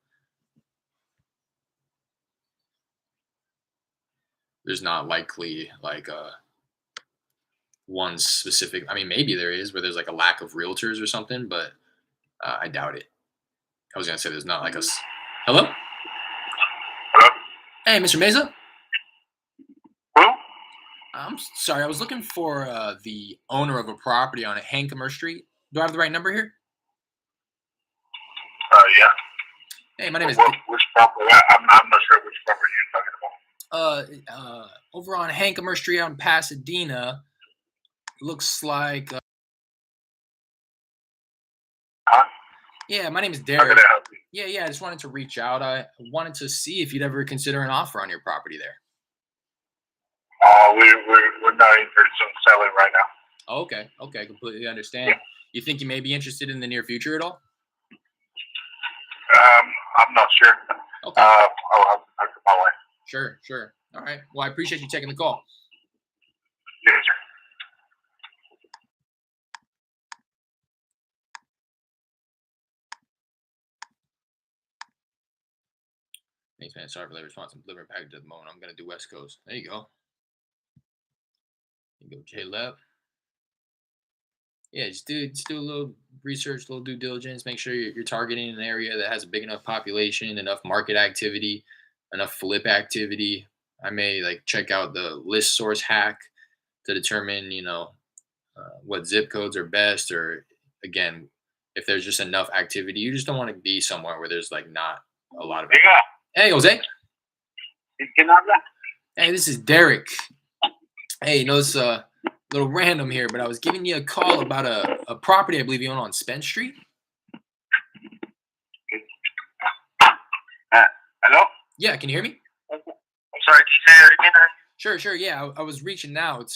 There's not likely like one specific. I mean, maybe there is where there's like a lack of realtors or something, but I doubt it. I was gonna say there's not like Hello. Hello? Hey, Mr. Mesa. Who? I'm sorry. I was looking for the owner of a property on Hankomer Street. Do I have the right number here? Yeah. Hey, my name is. Which property? I'm not sure which property you're talking about. Over on Hankomer Street out in Pasadena. Looks like. Huh? Yeah, my name is How Derek. can I help you? Yeah. I just wanted to reach out. I wanted to see if you'd ever consider an offer on your property there. We're not interested in selling right now. Oh, okay, completely understand. Yeah. You think you may be interested in the near future at all? I'm not sure. Okay. I'll have to talk to my wife. Sure. All right. Well, I appreciate you taking the call. Yes, sir. Thanks, man. Sorry for the response. I'm delivering package at the moment. I'm gonna do West Coast. There you go. You go, J Lep. Yeah, just do a little research, a little due diligence. Make sure you're targeting an area that has a big enough population, enough market activity, enough flip activity. I may like check out the list source hack to determine, what zip codes are best, or again, if there's just enough activity. You just don't want to be somewhere where there's like not a lot of. Hey, Jose. Hey, this is Derek. Hey, it's a little random here, but I was giving you a call about a property I believe you own on Spence Street. Hello? Yeah, can you hear me? I'm sorry, can you say that again? Sure. Yeah, I was reaching out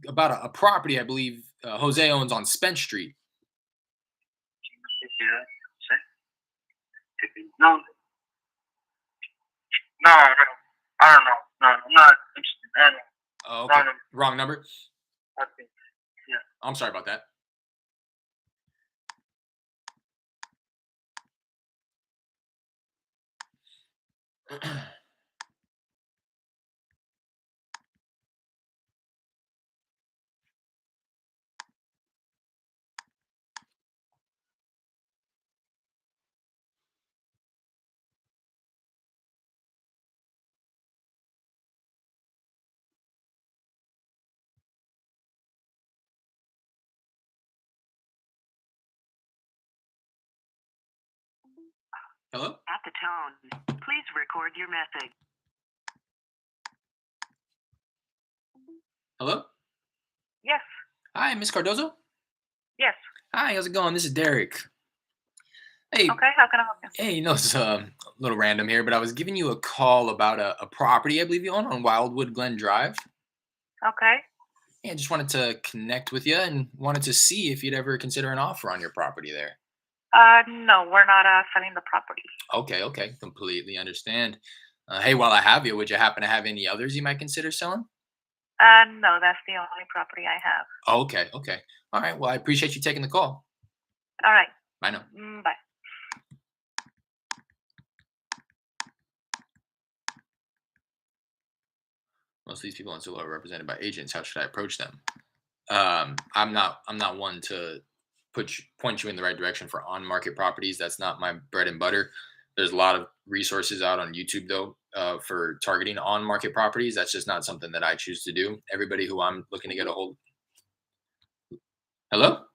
about a property I believe Jose owns on Spence Street. No. No, I don't know. No, I'm not interested. Oh, okay. Wrong number? I think, yeah. I'm sorry about that. Hello? At the tone, please record your message. Hello? Yes. Hi, Miss Cardozo? Yes. Hi, how's it going? This is Derek. Hey. Okay, how can I help you? Hey, it's a little random here, but I was giving you a call about a property I believe you own on Wildwood Glen Drive. Okay. Yeah, just wanted to connect with you and wanted to see if you'd ever consider an offer on your property there. No, we're not selling the property. Okay, completely understand. Hey, while I have you, would you happen to have any others you might consider selling? No, that's the only property I have. Okay. All right, well, I appreciate you taking the call. All right. Bye now. Bye. Most of these people in Zillow are represented by agents. How should I approach them? I'm not one to point you in the right direction for on-market properties. That's not my bread and butter. There's a lot of resources out on YouTube though for targeting on-market properties. That's just not something that I choose to do. Everybody who I'm looking to get a hold. Hello?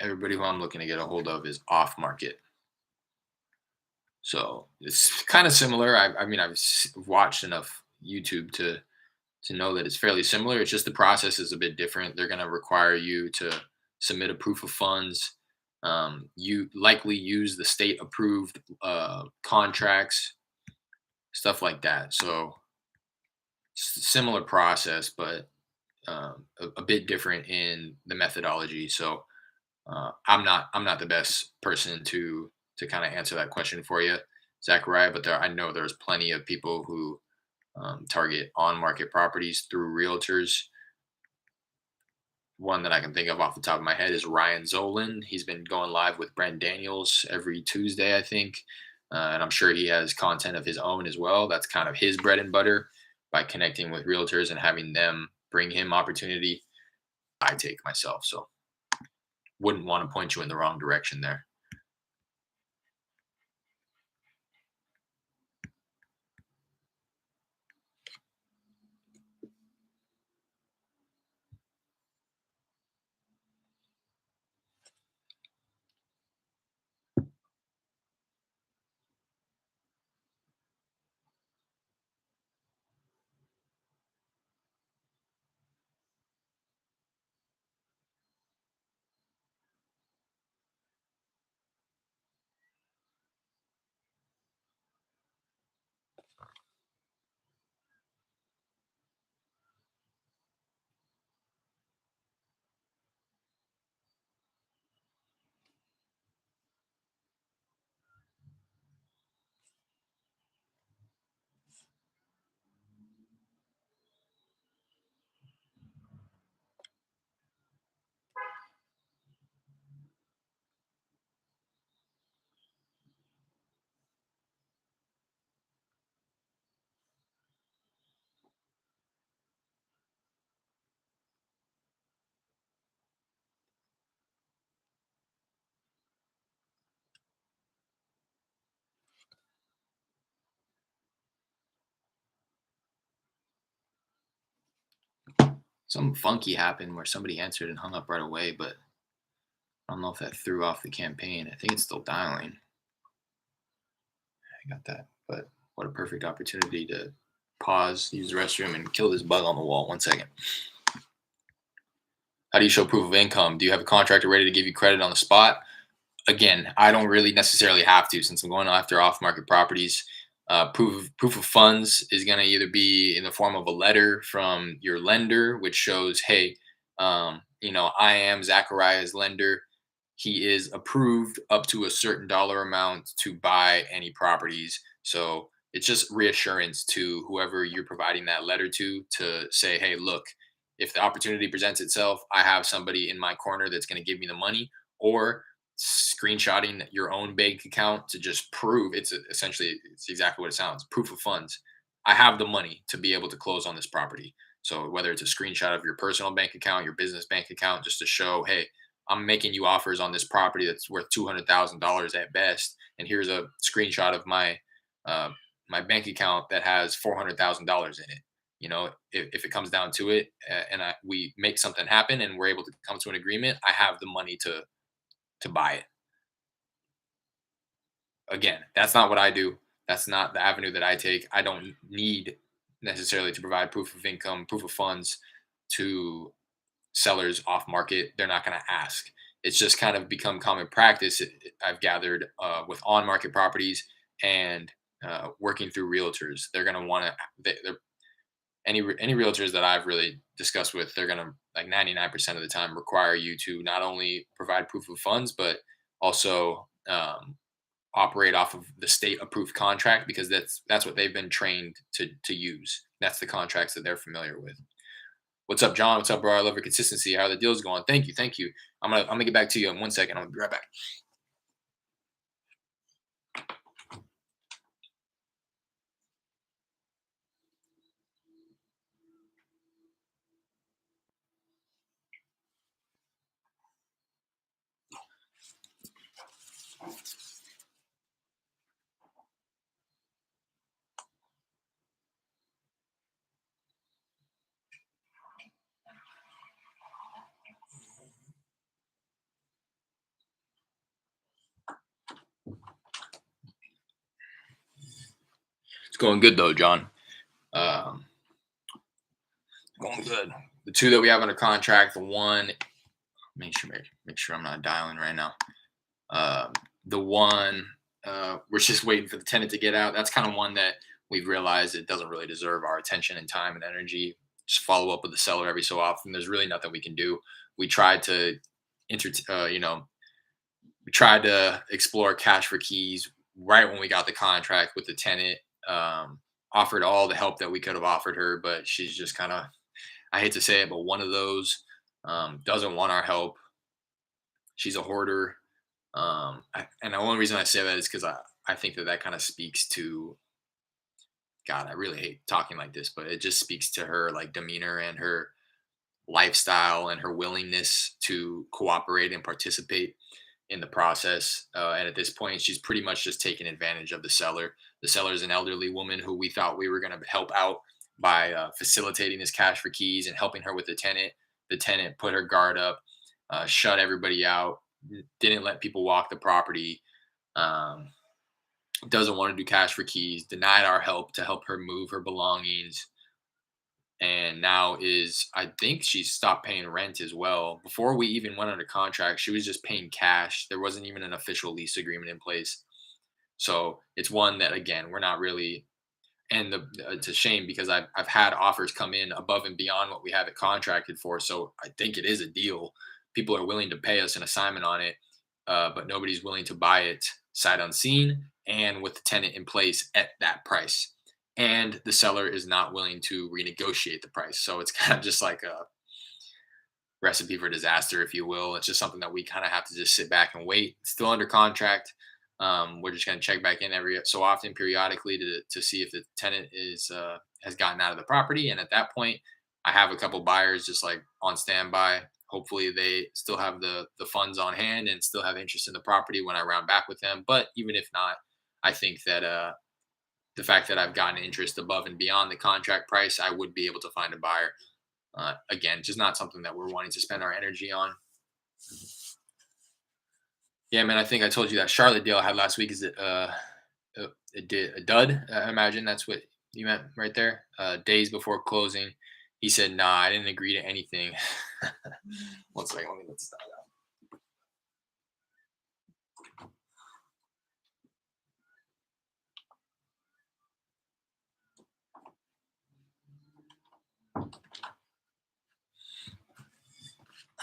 Everybody who I'm looking to get a hold of is off-market. So it's kind of similar. I mean, I've watched enough YouTube to know that it's fairly similar. It's just the process is a bit different. They're going to require you to submit a proof of funds. You likely use the state approved contracts, stuff like that. So similar process, but a bit different in the methodology. So I'm not the best person to kind of answer that question for you. Zachariah, but I know there's plenty of people who target on-market properties through realtors. One that I can think of off the top of my head is Ryan Zolan. He's been going live with Brent Daniels every Tuesday, I think. And I'm sure he has content of his own as well. That's kind of his bread and butter, by connecting with realtors and having them bring him opportunity. I take myself. So wouldn't want to point you in the wrong direction there. Something funky happened where somebody answered and hung up right away, but I don't know if that threw off the campaign. I think it's still dialing. I got that. But what a perfect opportunity to pause, use the restroom, and kill this bug on the wall. 1 second. How do you show proof of income? Do you have a contractor ready to give you credit on the spot? Again, I don't really necessarily have to, since I'm going after off-market properties. Proof of funds is going to either be in the form of a letter from your lender, which shows, hey, I am Zachariah's lender. He is approved up to a certain dollar amount to buy any properties. So it's just reassurance to whoever you're providing that letter to say, hey, look, if the opportunity presents itself, I have somebody in my corner that's going to give me the money. Or screenshotting your own bank account to just prove it's exactly what it sounds, proof of funds. I have the money to be able to close on this property. So whether it's a screenshot of your personal bank account, your business bank account, just to show, hey, I'm making you offers on this property that's worth $200,000 at best, and here's a screenshot of my bank account that has $400,000 in it. If it comes down to it, and we make something happen and we're able to come to an agreement, I have the money to buy it. Again, that's not what I do. That's not the avenue that I take. I don't need necessarily to provide proof of income, proof of funds to sellers off market. They're not going to ask. It's just kind of become common practice, I've gathered, with on market properties and working through realtors. They're going to want to, any realtors that I've really discussed with, they're going to, like 99% of the time, require you to not only provide proof of funds, but also operate off of the state approved contract, because that's what they've been trained to use. That's the contracts that they're familiar with. What's up, John? What's up, bro? I love your consistency. How are the deals going? Thank you. I'm gonna get back to you in 1 second. I'm gonna be right back. It's going good though, John. Going good. The two that we have under contract, the one, make sure I'm not dialing right now. The one, we're just waiting for the tenant to get out. That's kind of one that we've realized it doesn't really deserve our attention and time and energy. Just follow up with the seller every so often. There's really nothing we can do. We tried to we tried to explore cash for keys right when we got the contract with the tenant, offered all the help that we could have offered her, but she's just kind of, I hate to say it, but one of those, doesn't want our help. She's a hoarder. And the only reason I say that is because I think that kind of speaks to, God, I really hate talking like this, but it just speaks to her like demeanor and her lifestyle and her willingness to cooperate and participate in the process. And at this point, she's pretty much just taking advantage of the seller. The seller is an elderly woman who we thought we were going to help out by facilitating this cash for keys and helping her with the tenant. The tenant put her guard up, shut everybody out, didn't let people walk the property, um, doesn't want to do cash for keys, denied our help to help her move her belongings, and now is, I think she's stopped paying rent as well. Before we even went under contract, she was just paying cash. There wasn't even an official lease agreement in place. So it's one that, again, we're not really, and it's a shame because I've had offers come in above and beyond what we have it contracted for. So I think it is a deal. People are willing to pay us an assignment on it, but nobody's willing to buy it sight unseen and with the tenant in place at that price. And the seller is not willing to renegotiate the price. So it's kind of just like a recipe for disaster, if you will. It's just something that we kind of have to just sit back and wait. It's still under contract. We're just going to check back in every so often, periodically, to see if the tenant is has gotten out of the property. And at that point, I have a couple buyers just like on standby. Hopefully, they still have the funds on hand and still have interest in the property when I round back with them. But even if not, I think that the fact that I've gotten interest above and beyond the contract price, I would be able to find a buyer. Again, just not something that we're wanting to spend our energy on. Yeah, man, I think I told you that Charlotte deal I had last week is a dud. I imagine that's what you meant right there. Days before closing, he said, "Nah, I didn't agree to anything." One second, let me let's start out.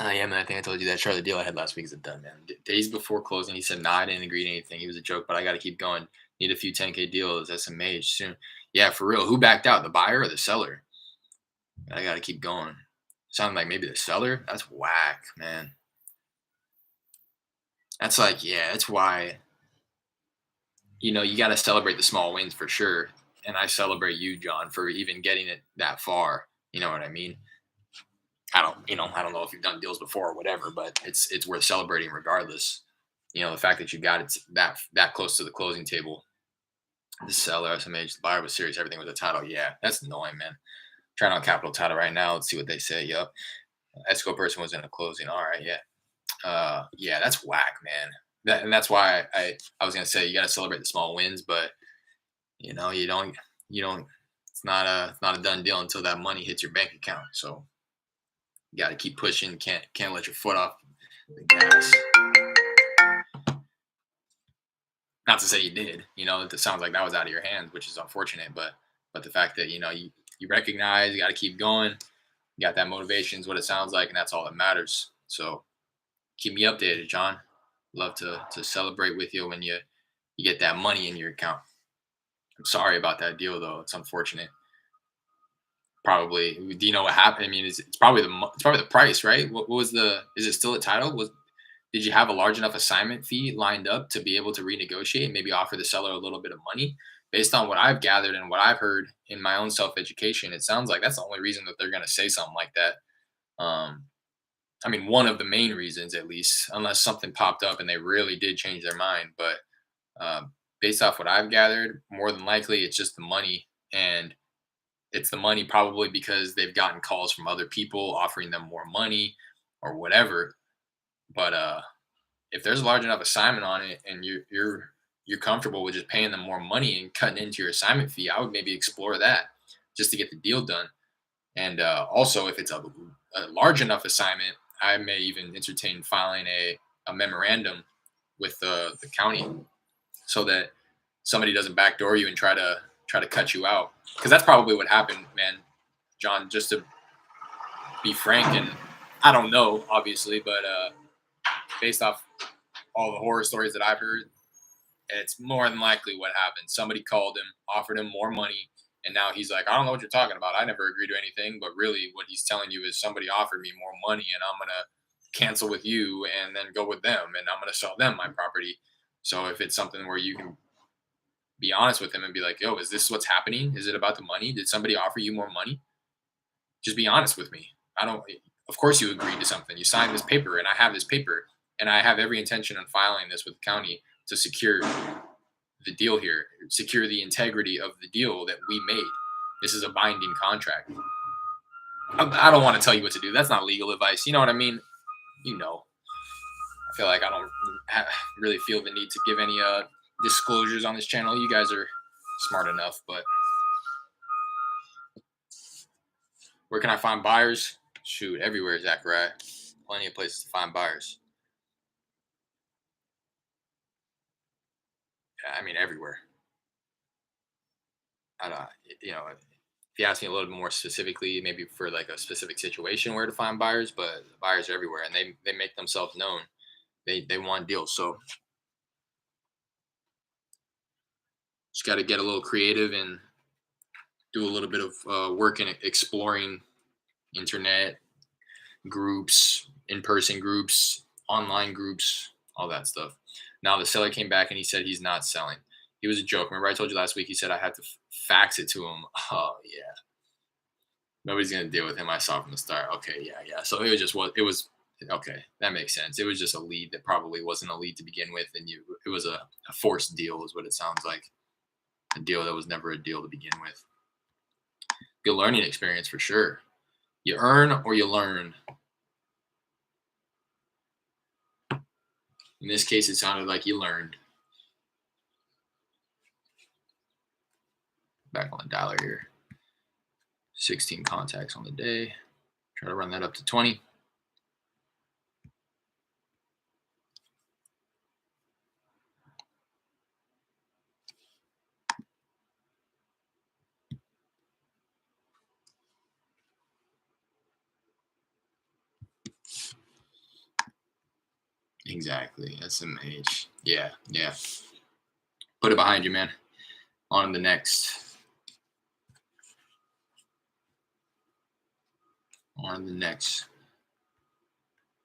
Yeah, man, I think I told you that Charlotte deal I had last week is a done, man. Days before closing, he said, "Nah, I didn't agree to anything. He was a joke, but I got to keep going. Need a few 10K deals, SMH soon." Yeah, for real. Who backed out, the buyer or the seller? I got to keep going. Sounded like maybe the seller. That's whack, man. That's like, yeah, that's why, you got to celebrate the small wins for sure. And I celebrate you, John, for even getting it that far. You know what I mean? I don't know if you've done deals before or whatever, but it's worth celebrating regardless. The fact that you got it that close to the closing table. The seller, SMH, the buyer was serious. Everything was a title. Yeah, that's annoying, man. Trying out capital title right now. Let's see what they say. Yup. Escrow person was in a closing. All right, yeah. Yeah, that's whack, man. And that's why I was gonna say you gotta celebrate the small wins, but you don't it's not a done deal until that money hits your bank account. So you gotta keep pushing. Can't let your foot off the gas. Not to say you did. It sounds like that was out of your hands, which is unfortunate. But the fact that you recognize you got to keep going. You got that motivation is what it sounds like, and that's all that matters. So keep me updated, John. Love to celebrate with you when you get that money in your account. I'm sorry about that deal though. It's unfortunate. Probably. Do you know what happened? I mean, it's probably the price, right? What was is it still a title? Did you have a large enough assignment fee lined up to be able to renegotiate and maybe offer the seller a little bit of money? Based on what I've gathered and what I've heard in my own self-education, it sounds like that's the only reason that they're going to say something like that. I mean, one of the main reasons, at least, unless something popped up and they really did change their mind. But based off what I've gathered, more than likely, it's just the money. And it's the money probably because they've gotten calls from other people offering them more money or whatever. But if there's a large enough assignment on it and you're comfortable with just paying them more money and cutting into your assignment fee, I would maybe explore that just to get the deal done. And also, if it's a large enough assignment, I may even entertain filing a memorandum with the county so that somebody doesn't backdoor you and try to cut you out. Because that's probably what happened, man, John. Just to be frank, and I don't know, obviously, but based off all the horror stories that I've heard, it's more than likely what happened. Somebody called him, offered him more money, and now he's like, I don't know what you're talking about. I never agreed to anything. But really, what he's telling you is somebody offered me more money, and I'm gonna cancel with you and then go with them, and I'm gonna sell them my property. So if it's something where you can be honest with him and be like, yo, is this what's happening? Is it about the money? Did somebody offer you more money? Just be honest with me. Of course you agreed to something. You signed this paper, and I have this paper, and I have every intention on filing this with the county to secure the deal here, secure the integrity of the deal that we made. This is a binding contract. I don't want to tell you what to do. That's not legal advice. You know what I mean? I feel like I don't really feel the need to give any disclosures on this channel. You guys are smart enough, but where can I find buyers? Shoot, everywhere, Zachariah. Plenty of places to find buyers. I mean, everywhere. If you ask me a little bit more specifically, maybe for like a specific situation where to find buyers, but buyers are everywhere, and they make themselves known. They want deals, so just got to get a little creative and do a little bit of work in exploring internet groups, in-person groups, online groups, all that stuff. Now the seller came back and he said he's not selling. He was a joke. Remember I told you last week he said I had to fax it to him. Oh yeah. Nobody's gonna deal with him. I saw from the start. Okay, yeah. So it was okay. That makes sense. It was just a lead that probably wasn't a lead to begin with, and it was a forced deal, is what it sounds like. A deal that was never a deal to begin with. Good learning experience for sure. You earn or you learn. In this case, it sounded like you learned. Back on the dialer here. 16 contacts on the day. Try to run that up to 20. Exactly. SMH. Yeah. Put it behind you, man. On to the next.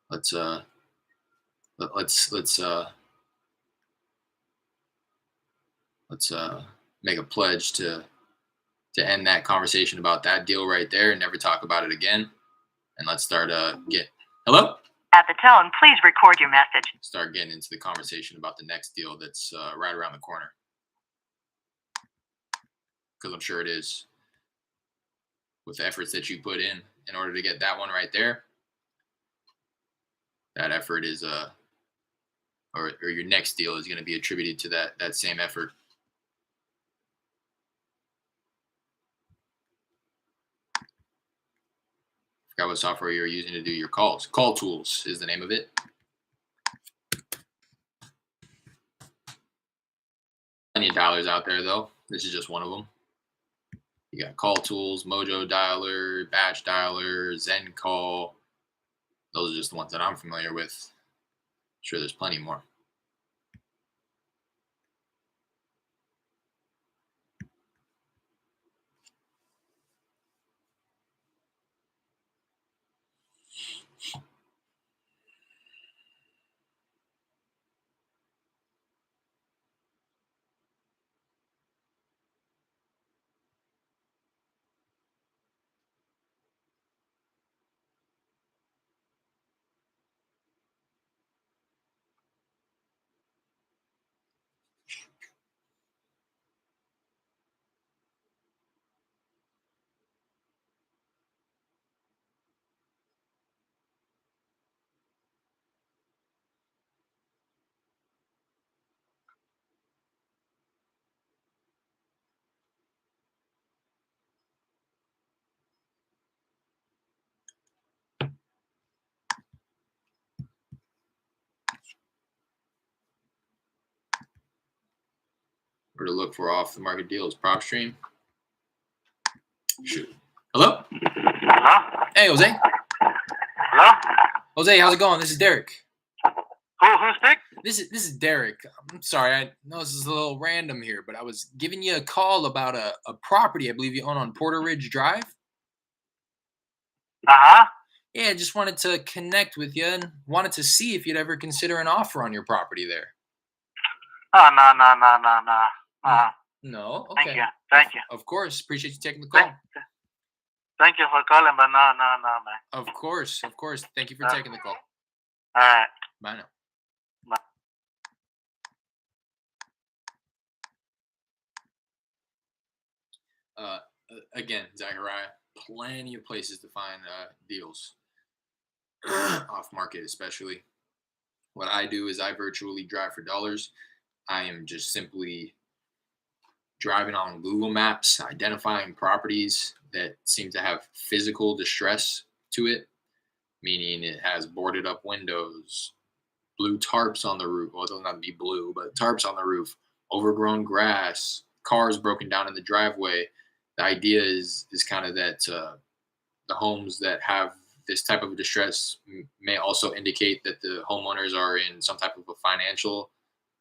Let's make a pledge to end that conversation about that deal right there and never talk about it again. And let's start hello? At the tone, please record your message. Start getting into the conversation about the next deal that's right around the corner. Because I'm sure it is. With the efforts that you put in order to get that one right there, that effort is or your next deal is going to be attributed to that same effort. Forgot what software you're using to do your calls. Call Tools is the name of it. Plenty of dialers out there though. This is just one of them. You got Call Tools, Mojo Dialer, Batch Dialer, Zen Call. Those are just the ones that I'm familiar with. I'm sure there's plenty more. Where to look for off the market deals? PropStream. Shoot. Hello? Hello? Hey, Jose. Hello? Jose, how's it going? This is Derek. Who's speak? This is Derek. I'm sorry. I know this is a little random here, but I was giving you a call about a property I believe you own on Porter Ridge Drive. Uh-huh. Yeah, just wanted to connect with you and wanted to see if you'd ever consider an offer on your property there. Oh, no. No? Thank Okay. you. Thank you. Of course. Appreciate you taking the call. Thank you for calling, but no, man. Of course. Thank you for taking the call. All right. Bye now. Again, Zachariah, plenty of places to find deals off market, especially. What I do is I virtually drive for dollars. I am just simply driving on Google Maps, identifying properties that seem to have physical distress to it, meaning it has boarded up windows, blue tarps on the roof. Well, it doesn't have to be blue, but tarps on the roof, overgrown grass, cars broken down in the driveway. The idea is kind of that the homes that have this type of distress may also indicate that the homeowners are in some type of a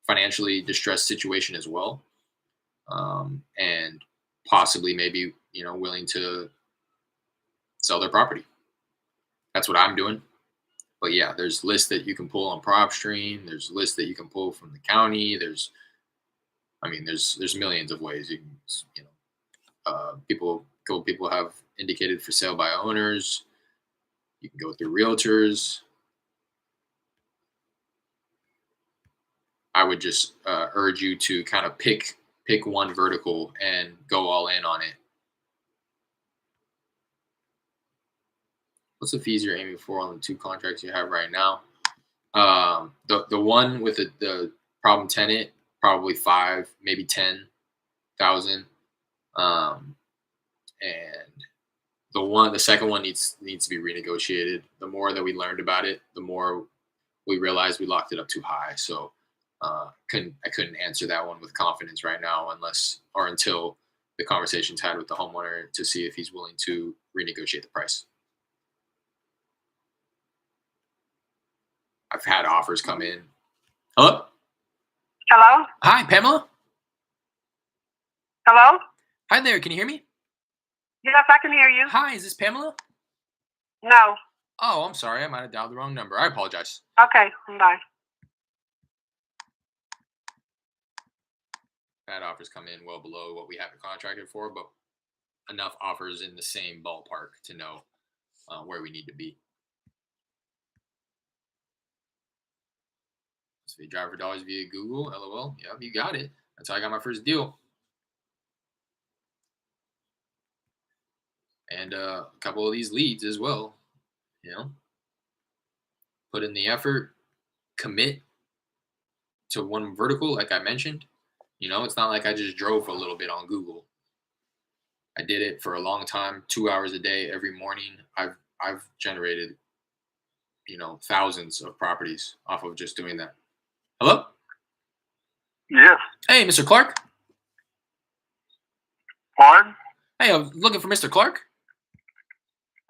financially distressed situation as well, and possibly maybe willing to sell their property. That's what I'm doing. But yeah, there's lists that you can pull on PropStream. There's lists that you can pull from the county. There's millions of ways you can, people have indicated for sale by owners. You can go through realtors. I would just urge you to kind of pick one vertical and go all in on it. What's the fees you're aiming for on the 2 contracts you have right now? The one with the problem tenant, probably 5, maybe 10,000. And the second one needs to be renegotiated. The more that we learned about it, the more we realized we locked it up too high. So I couldn't answer that one with confidence right now until the conversation's had with the homeowner to see if he's willing to renegotiate the price. I've had offers come in. Hello? Hello? Hi, Pamela? Hello? Hi there. Can you hear me? Yes, I can hear you. Hi, is this Pamela? No. Oh, I'm sorry. I might have dialed the wrong number. I apologize. Okay, bye. Had offers come in well below what we have it contracted for, but enough offers in the same ballpark to know where we need to be. So you drive for dollars via Google, LOL. Yep, you got it. That's how I got my first deal. And a couple of these leads as well. Put in the effort, commit to one vertical, like I mentioned. It's not like I just drove a little bit on Google. I did it for a long time, 2 hours a day, every morning. I've generated, thousands of properties off of just doing that. Hello? Yes. Hey, Mr. Clark. Pardon? Hey, I'm looking for Mr. Clark.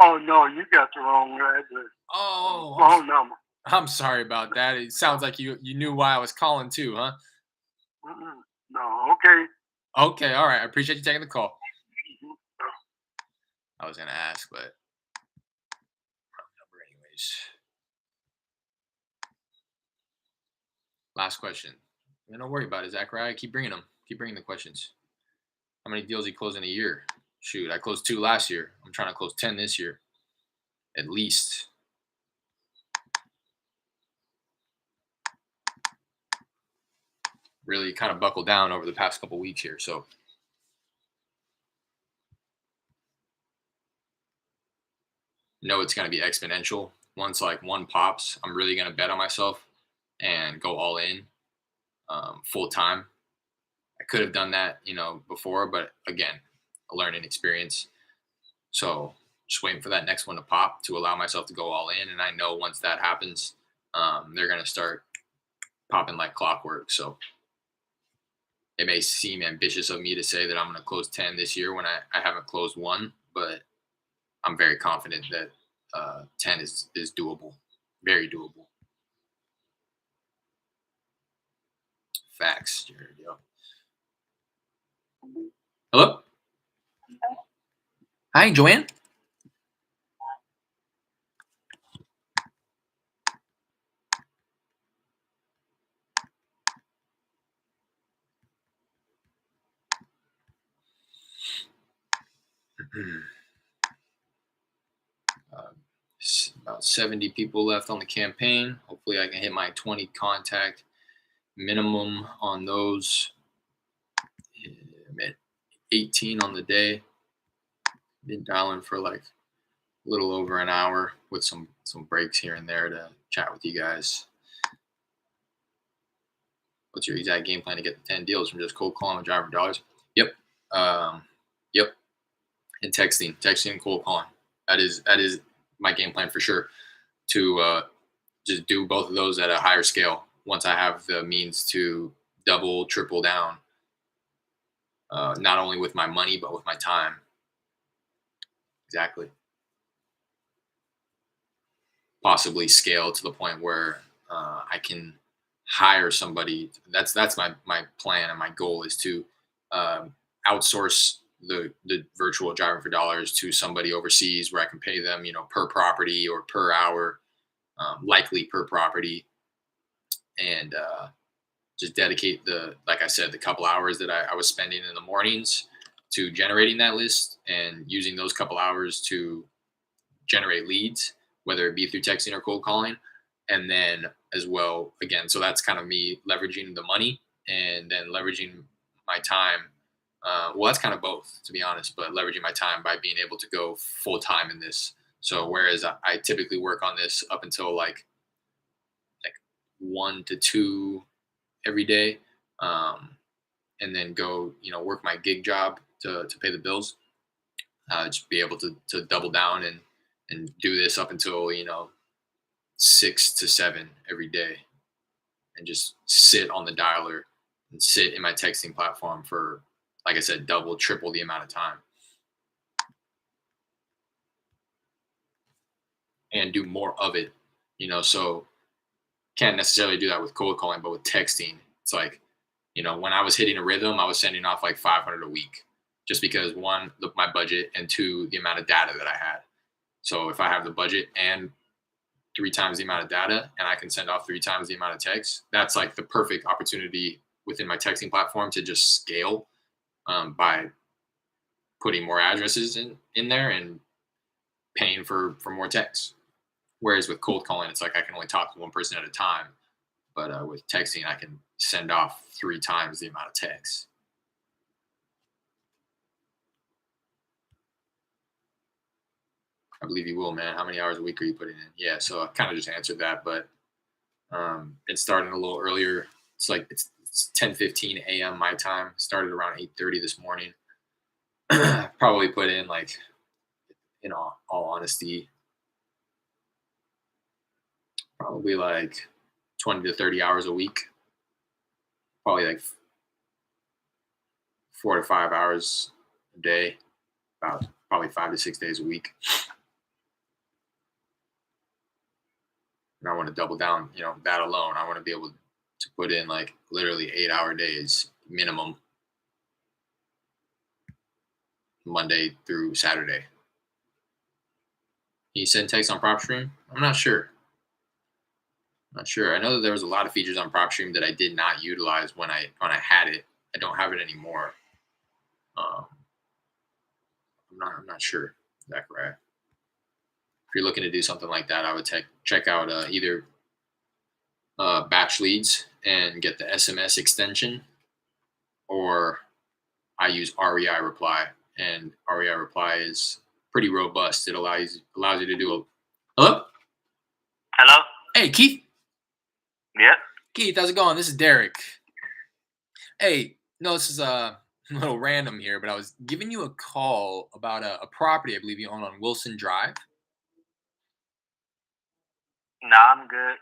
Oh, no, you got the wrong address. Oh, Wrong number. I'm sorry about that. It sounds like you knew why I was calling too, huh? No, okay. Okay, all right. I appreciate you taking the call. I was going to ask, but wrong number anyways. Last question. Don't worry about it, Zachariah. Keep bringing them. Keep bringing the questions. How many deals you close in a year? Shoot, I closed 2 last year. I'm trying to close 10 this year, at least. Really kind of buckled down over the past couple weeks here. So it's going to be exponential. Once one pops, I'm really going to bet on myself and go all in full time. I could have done that, before, but again, a learning experience. So just waiting for that next one to pop to allow myself to go all in. And I know once that happens, they're going to start popping like clockwork. So it may seem ambitious of me to say that I'm going to close 10 this year when I haven't closed 1, but I'm very confident that 10 is doable, very doable. Facts, Jared. Yo. Hello? Hi, Joanne. About 70 people left on the campaign. Hopefully I can hit my 20 contact minimum on those. I'm at 18 on the day. Been dialing for like a little over an hour with some breaks here and there to chat with you guys. What's your exact game plan to get the 10 deals from just cold calling with driver dollars? Yep. Yep. And texting and cold calling. That is my game plan for sure, to just do both of those at a higher scale once I have the means to double, triple down, not only with my money, but with my time. Exactly. Possibly scale to the point where I can hire somebody. That's my plan, and my goal is to outsource the virtual driving for dollars to somebody overseas where I can pay them, per property or per hour, likely per property, and just dedicate like I said, the couple hours that I was spending in the mornings to generating that list and using those couple hours to generate leads, whether it be through texting or cold calling. And then as well, again, so that's kind of me leveraging the money and then leveraging my time. Well, that's kind of both, to be honest, but leveraging my time by being able to go full time in this. So whereas I typically work on this up until like 1 to 2 every day, and then go, work my gig job to pay the bills. Just be able to double down and do this up until 6 to 7 every day, and just sit on the dialer and sit in my texting platform for, like I said, double, triple the amount of time, and do more of it. So can't necessarily do that with cold calling, but with texting, it's like, when I was hitting a rhythm, I was sending off like 500 a week, just because one, my budget, and two, the amount of data that I had. So if I have the budget and 3 times the amount of data, and I can send off 3 times the amount of text, that's like the perfect opportunity within my texting platform to just scale, by putting more addresses in there and paying for more text. Whereas with cold calling, it's like I can only talk to one person at a time. But with texting, I can send off 3 times the amount of text. I believe you will, man. How many hours a week are you putting in? Yeah, so I kind of just answered that, but it's starting a little earlier. It's like it's 10:15 a.m. my time. Started around 8:30 this morning. Probably put in, like, in all honesty, probably like 20 to 30 hours a week. Probably like 4 to 5 hours a day. About probably 5 to 6 days a week. And I want to double down, that alone. I want to be able to put in like literally 8-hour days minimum, Monday through Saturday. Can you send text on PropStream? I'm not sure. I know that there was a lot of features on PropStream that I did not utilize when I had it. I don't have it anymore. I'm not sure. Is that correct? If you're looking to do something like that, I would check out either batch leads and get the SMS extension, or I use REI Reply, and REI Reply is pretty robust. It allows you to do a hello. Hello. Hey, Keith. Yeah. Keith, how's it going? This is Derek. Hey, no, this is a little random here, but I was giving you a call about a property I believe you own on Wilson Drive. No, I'm good.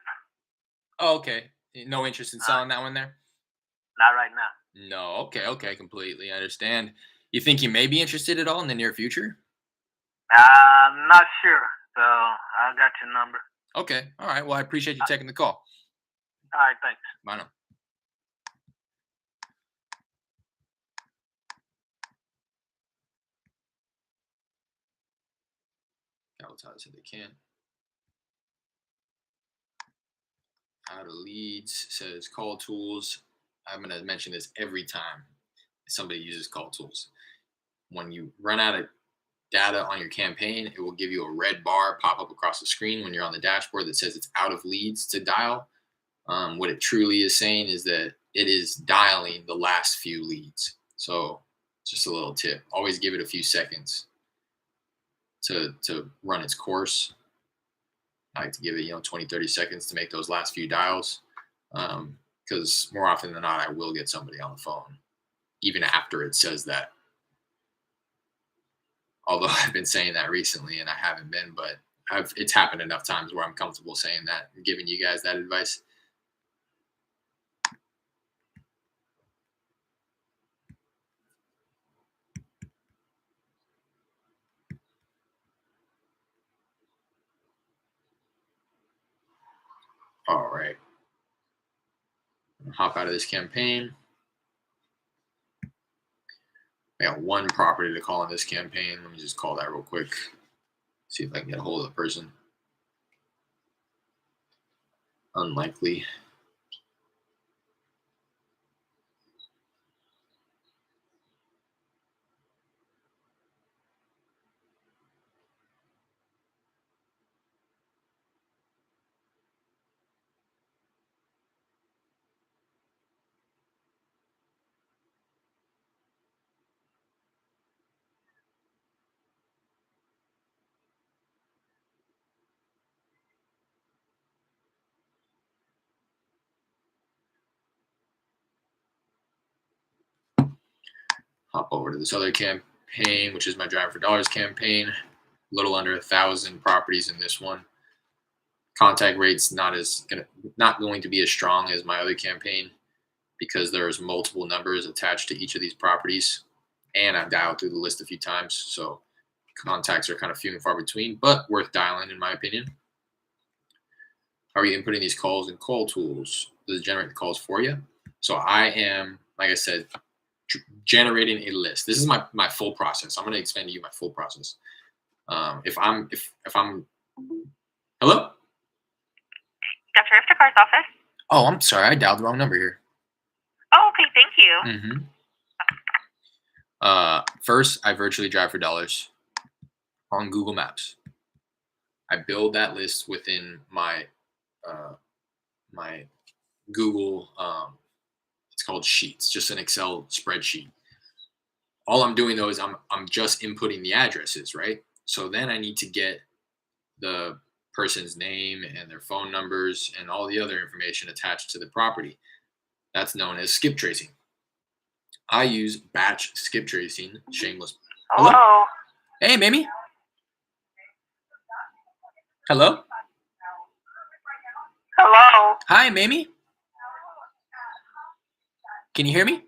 Oh, okay. No interest in selling that one there? Not right now. No, okay, completely understand. You think you may be interested at all in the near future? I'm not sure, so I got your number. Okay, all right. Well, I appreciate you taking the call. All right, thanks. Bye now. prioritize if they can. Out of leads says call tools. I'm going to mention this every time somebody uses call tools. When you run out of data on your campaign, it will give you a red bar pop up across the screen when you're on the dashboard that says it's out of leads to dial. What it truly is saying is that it is dialing the last few leads. So just a little tip, always give it a few seconds to run its course. I like to give it 20-30 seconds to make those last few dials, because more often than not I will get somebody on the phone even after it says that. Although I've been saying that recently and I haven't been, but it's happened enough times where I'm comfortable saying that and giving you guys that advice. All right. Hop out of this campaign. I got one property to call in this campaign. Let me just call that real quick. See if I can get a hold of the person. Unlikely. Hop over to this other campaign, which is my Drive for Dollars campaign. A little under 1,000 properties in this one. Contact rate's not going to be as strong as my other campaign because there's multiple numbers attached to each of these properties, and I've dialed through the list a few times, so contacts are kind of few and far between, but worth dialing in my opinion. How are you inputting these calls in call tools? Does it generate the calls for you? So I am, like I said, generating a list. This is my full process. I'm going to explain to you my full process. If I'm hello? Dr. Iftikhar's office. Oh, I'm sorry. I dialed the wrong number here. Oh, okay. Thank you. First, I virtually drive for dollars on Google Maps. I build that list within my my Google. It's called Sheets, just an Excel spreadsheet. All I'm doing though is I'm just inputting the addresses, right? So then I need to get the person's name and their phone numbers and all the other information attached to the property. That's known as skip tracing. I use batch skip tracing, shameless. Hello? Hey, Mimi. Hello? Hello? Hi, Mimi. Can you hear me? Yeah,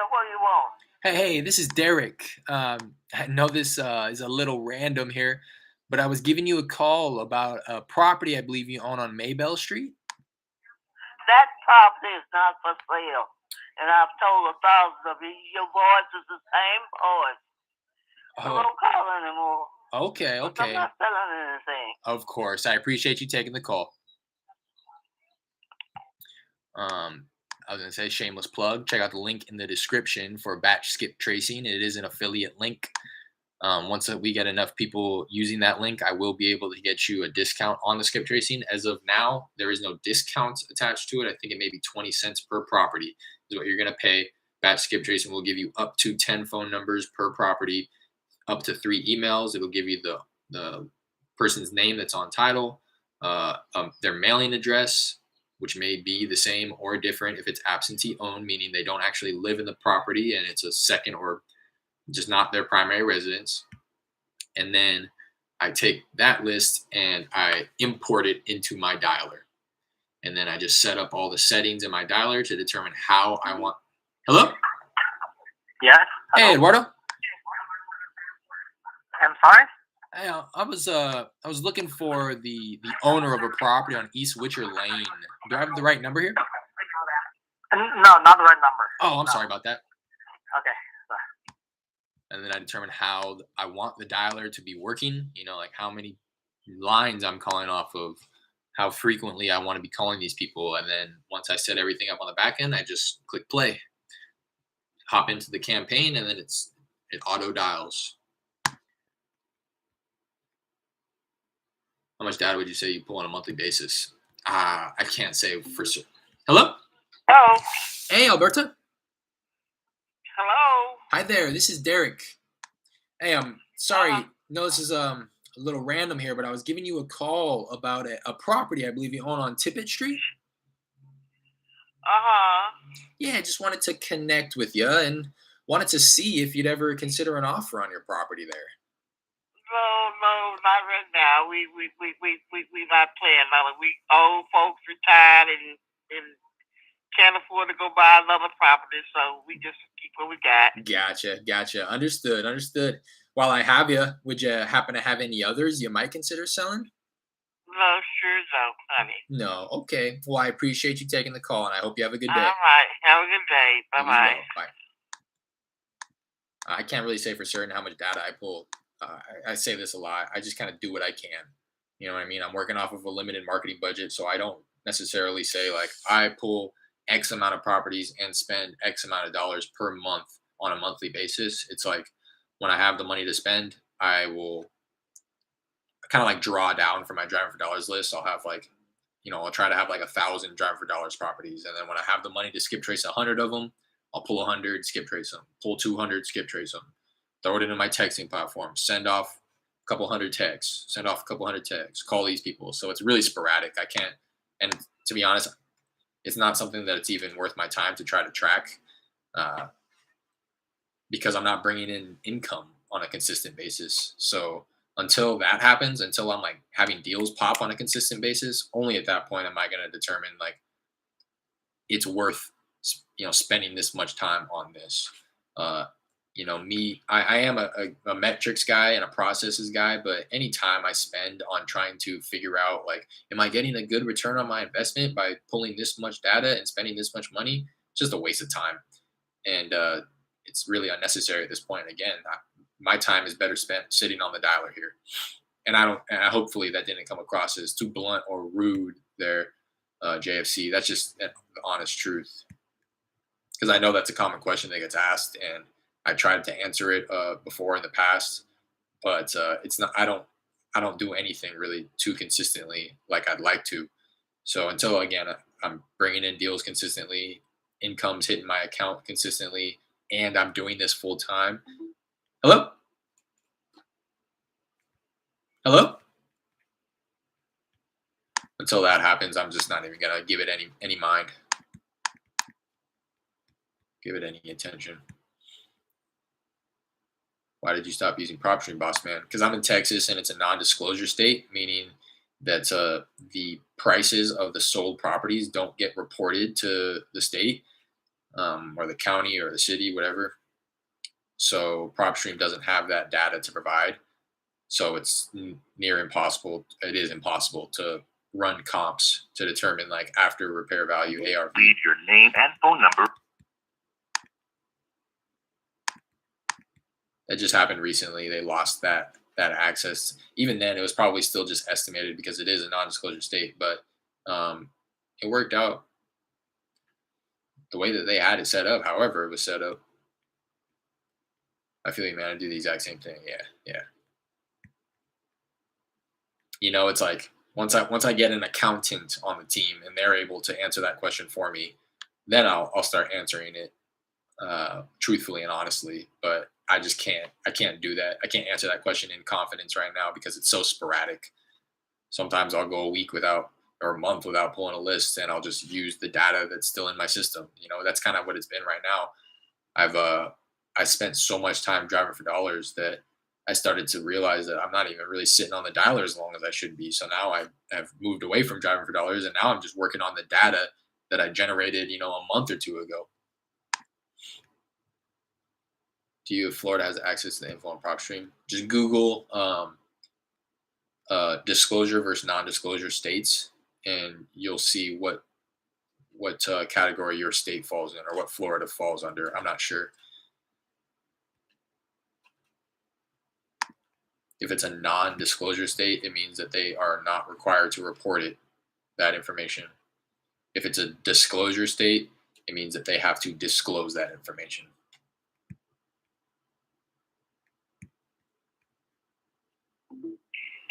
what do you want? Hey, this is Derek. I know this is a little random here, but I was giving you a call about a property I believe you own on Maybell Street. That property is not for sale. And I've told 1,000 of you, your voice is the same voice. So don't call anymore. Okay. I'm not selling anything. Of course. I appreciate you taking the call. I was going to say shameless plug. Check out the link in the description for batch skip tracing. It is an affiliate link. Once we get enough people using that link, I will be able to get you a discount on the skip tracing. As of now, there is no discount attached to it. I think it may be 20 cents per property is what you're going to pay. Batch skip tracing will give you up to 10 phone numbers per property, up to 3 emails. It will give you the person's name that's on title, their mailing address, which may be the same or different if it's absentee owned, meaning they don't actually live in the property and it's a second or just not their primary residence. And then I take that list and I import it into my dialer. And then I just set up all the settings in my dialer to determine how I want. Hello? Yes? Hello? Hey, Eduardo. I'm sorry? Hey, I was looking for the owner of a property on East Witcher Lane. Do I have the right number here? No, not the right number. Oh, I'm sorry about that. Okay. and then I determine how I want the dialer to be working. Like how many lines I'm calling off of, how frequently I want to be calling these people, and then once I set everything up on the back end, I just click play, hop into the campaign, and then it auto dials. How much data would you say you pull on a monthly basis? I can't say for certain. Hello? Hello. Hey, Alberta. Hello. Hi there. This is Derek. Hey, I'm sorry. No, this is a little random here, but I was giving you a call about a property I believe you own on Tippett Street. Yeah, I just wanted to connect with you and wanted to see if you'd ever consider an offer on your property there. No, not right now. We not playing another. We old folks retired and can't afford to go buy another property, so we just keep what we got. Gotcha. Understood. While I have you, would you happen to have any others you might consider selling? No, sure don't, honey. No, okay. Well, I appreciate you taking the call, and I hope you have a good day. All right, have a good day. Bye-bye. Bye. I can't really say for certain how much data I pull. I say this a lot. I just kind of do what I can. You know what I mean? I'm working off of a limited marketing budget, so I don't necessarily say like I pull X amount of properties and spend X amount of dollars per month on a monthly basis. It's like when I have the money to spend, I will kind of like draw down from my driving for dollars list. I'll have like, I'll try to have like 1,000 driving for dollars properties, and then when I have the money to skip trace 100 of them, I'll pull 100, skip trace them, pull 200, skip trace them, throw it into my texting platform, send off a couple hundred texts, call these people. So it's really sporadic. I can't, and to be honest, it's not something that it's even worth my time to try to track because I'm not bringing in income on a consistent basis. So until that happens, until I'm like having deals pop on a consistent basis, only at that point am I going to determine like it's worth spending this much time on this. I am a metrics guy and a processes guy, but anytime I spend on trying to figure out like, am I getting a good return on my investment by pulling this much data and spending this much money? It's just a waste of time. And it's really unnecessary at this point. Again, my time is better spent sitting on the dialer here. And hopefully that didn't come across as too blunt or rude there, JFC. That's just the honest truth. Because I know that's a common question that gets asked, and I tried to answer it before in the past, but it's not. I don't do anything really too consistently like I'd like to. So until again I'm bringing in deals consistently, income's hitting my account consistently, and I'm doing this full time. Hello. Until that happens, I'm just not even gonna give it any mind. Give it any attention. Why did you stop using PropStream, boss man? Because I'm in Texas and it's a non-disclosure state, meaning that the prices of the sold properties don't get reported to the state or the county or the city, whatever. So PropStream doesn't have that data to provide. So it's near impossible. It is impossible to run comps to determine like after repair value ARV. Leave your name and phone number. That just happened recently. They lost that access. Even then, it was probably still just estimated because it is a non-disclosure state. But it worked out the way that they had it set up. However, it was set up. I feel like, man, I do the exact same thing. Yeah. It's like once I get an accountant on the team and they're able to answer that question for me, then I'll start answering it truthfully and honestly. But I just can't. I can't do that. I can't answer that question in confidence right now because it's so sporadic. Sometimes I'll go a week without or a month without pulling a list, and I'll just use the data that's still in my system. That's kind of what it's been right now. I spent so much time driving for dollars that I started to realize that I'm not even really sitting on the dialer as long as I should be. So now I have moved away from driving for dollars, and now I'm just working on the data that I generated, a month or two ago. Do you, if Florida has access to the info on PropStream? Just Google disclosure versus non-disclosure states, and you'll see what category your state falls in or what Florida falls under. I'm not sure. If it's a non-disclosure state, it means that they are not required to report that information. If it's a disclosure state, it means that they have to disclose that information.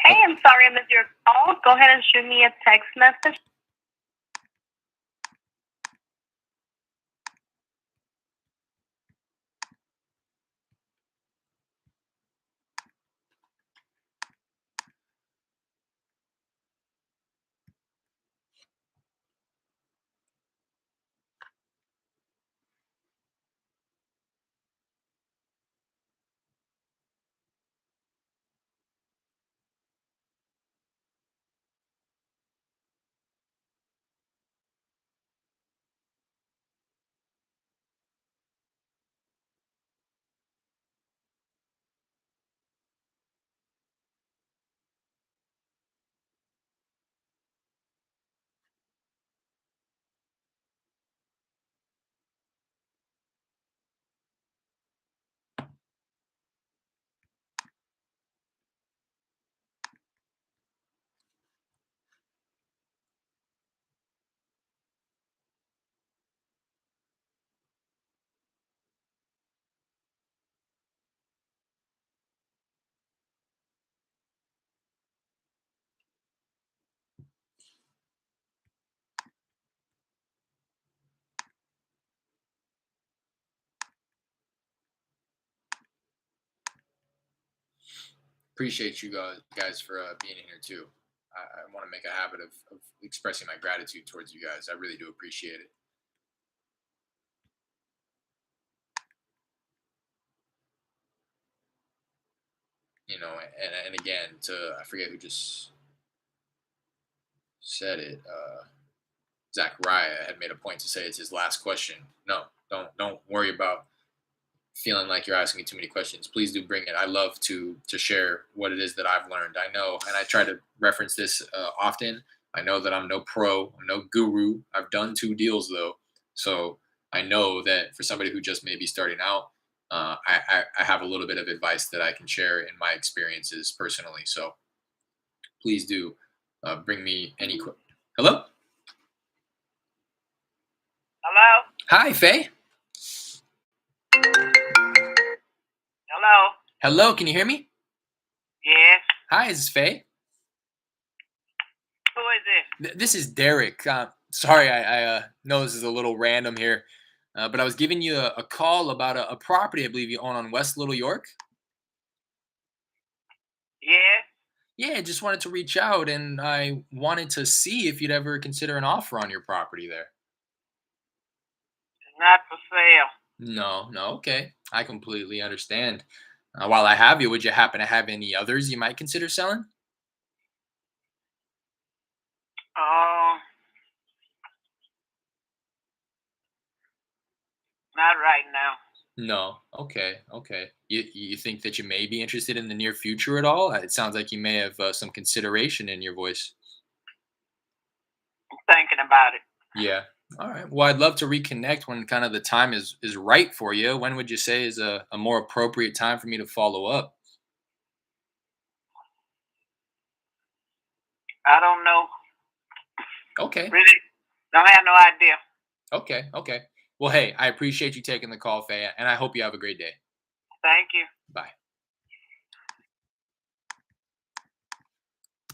Hey, I'm sorry I missed your call. Go ahead and shoot me a text message. Appreciate you guys for being in here too. I want to make a habit of expressing my gratitude towards you guys. I really do appreciate it. And again, I forget who just said it. Zachariah had made a point to say it's his last question. No, don't worry about feeling like you're asking me too many questions. Please do bring it. I love to share what it is that I've learned. I know, and I try to reference this often. I know that I'm no pro, I'm no guru. I've done 2 deals though, so I know that for somebody who just may be starting out, I have a little bit of advice that I can share in my experiences personally. So please do bring me any. Hello. Hello? Hi, Faye. Hello? Hello, can you hear me? Yes? Hi, this is Faye. Who is this? This is Derek. Sorry, I know this is a little random here, but I was giving you a call about a property I believe you own on West Little York. Yes? Yeah, just wanted to reach out, and I wanted to see if you'd ever consider an offer on your property there. It's not for sale. No, okay. I completely understand. While I have you, would you happen to have any others you might consider selling? Oh, not right now. No. Okay. You think that you may be interested in the near future at all? It sounds like you may have some consideration in your voice. I'm thinking about it. Yeah. All right. Well, I'd love to reconnect when kind of the time is right for you. When would you say is a more appropriate time for me to follow up? I don't know. Okay. Really, don't have no idea. Okay. Well, hey, I appreciate you taking the call, Faye, and I hope you have a great day. Thank you. Bye.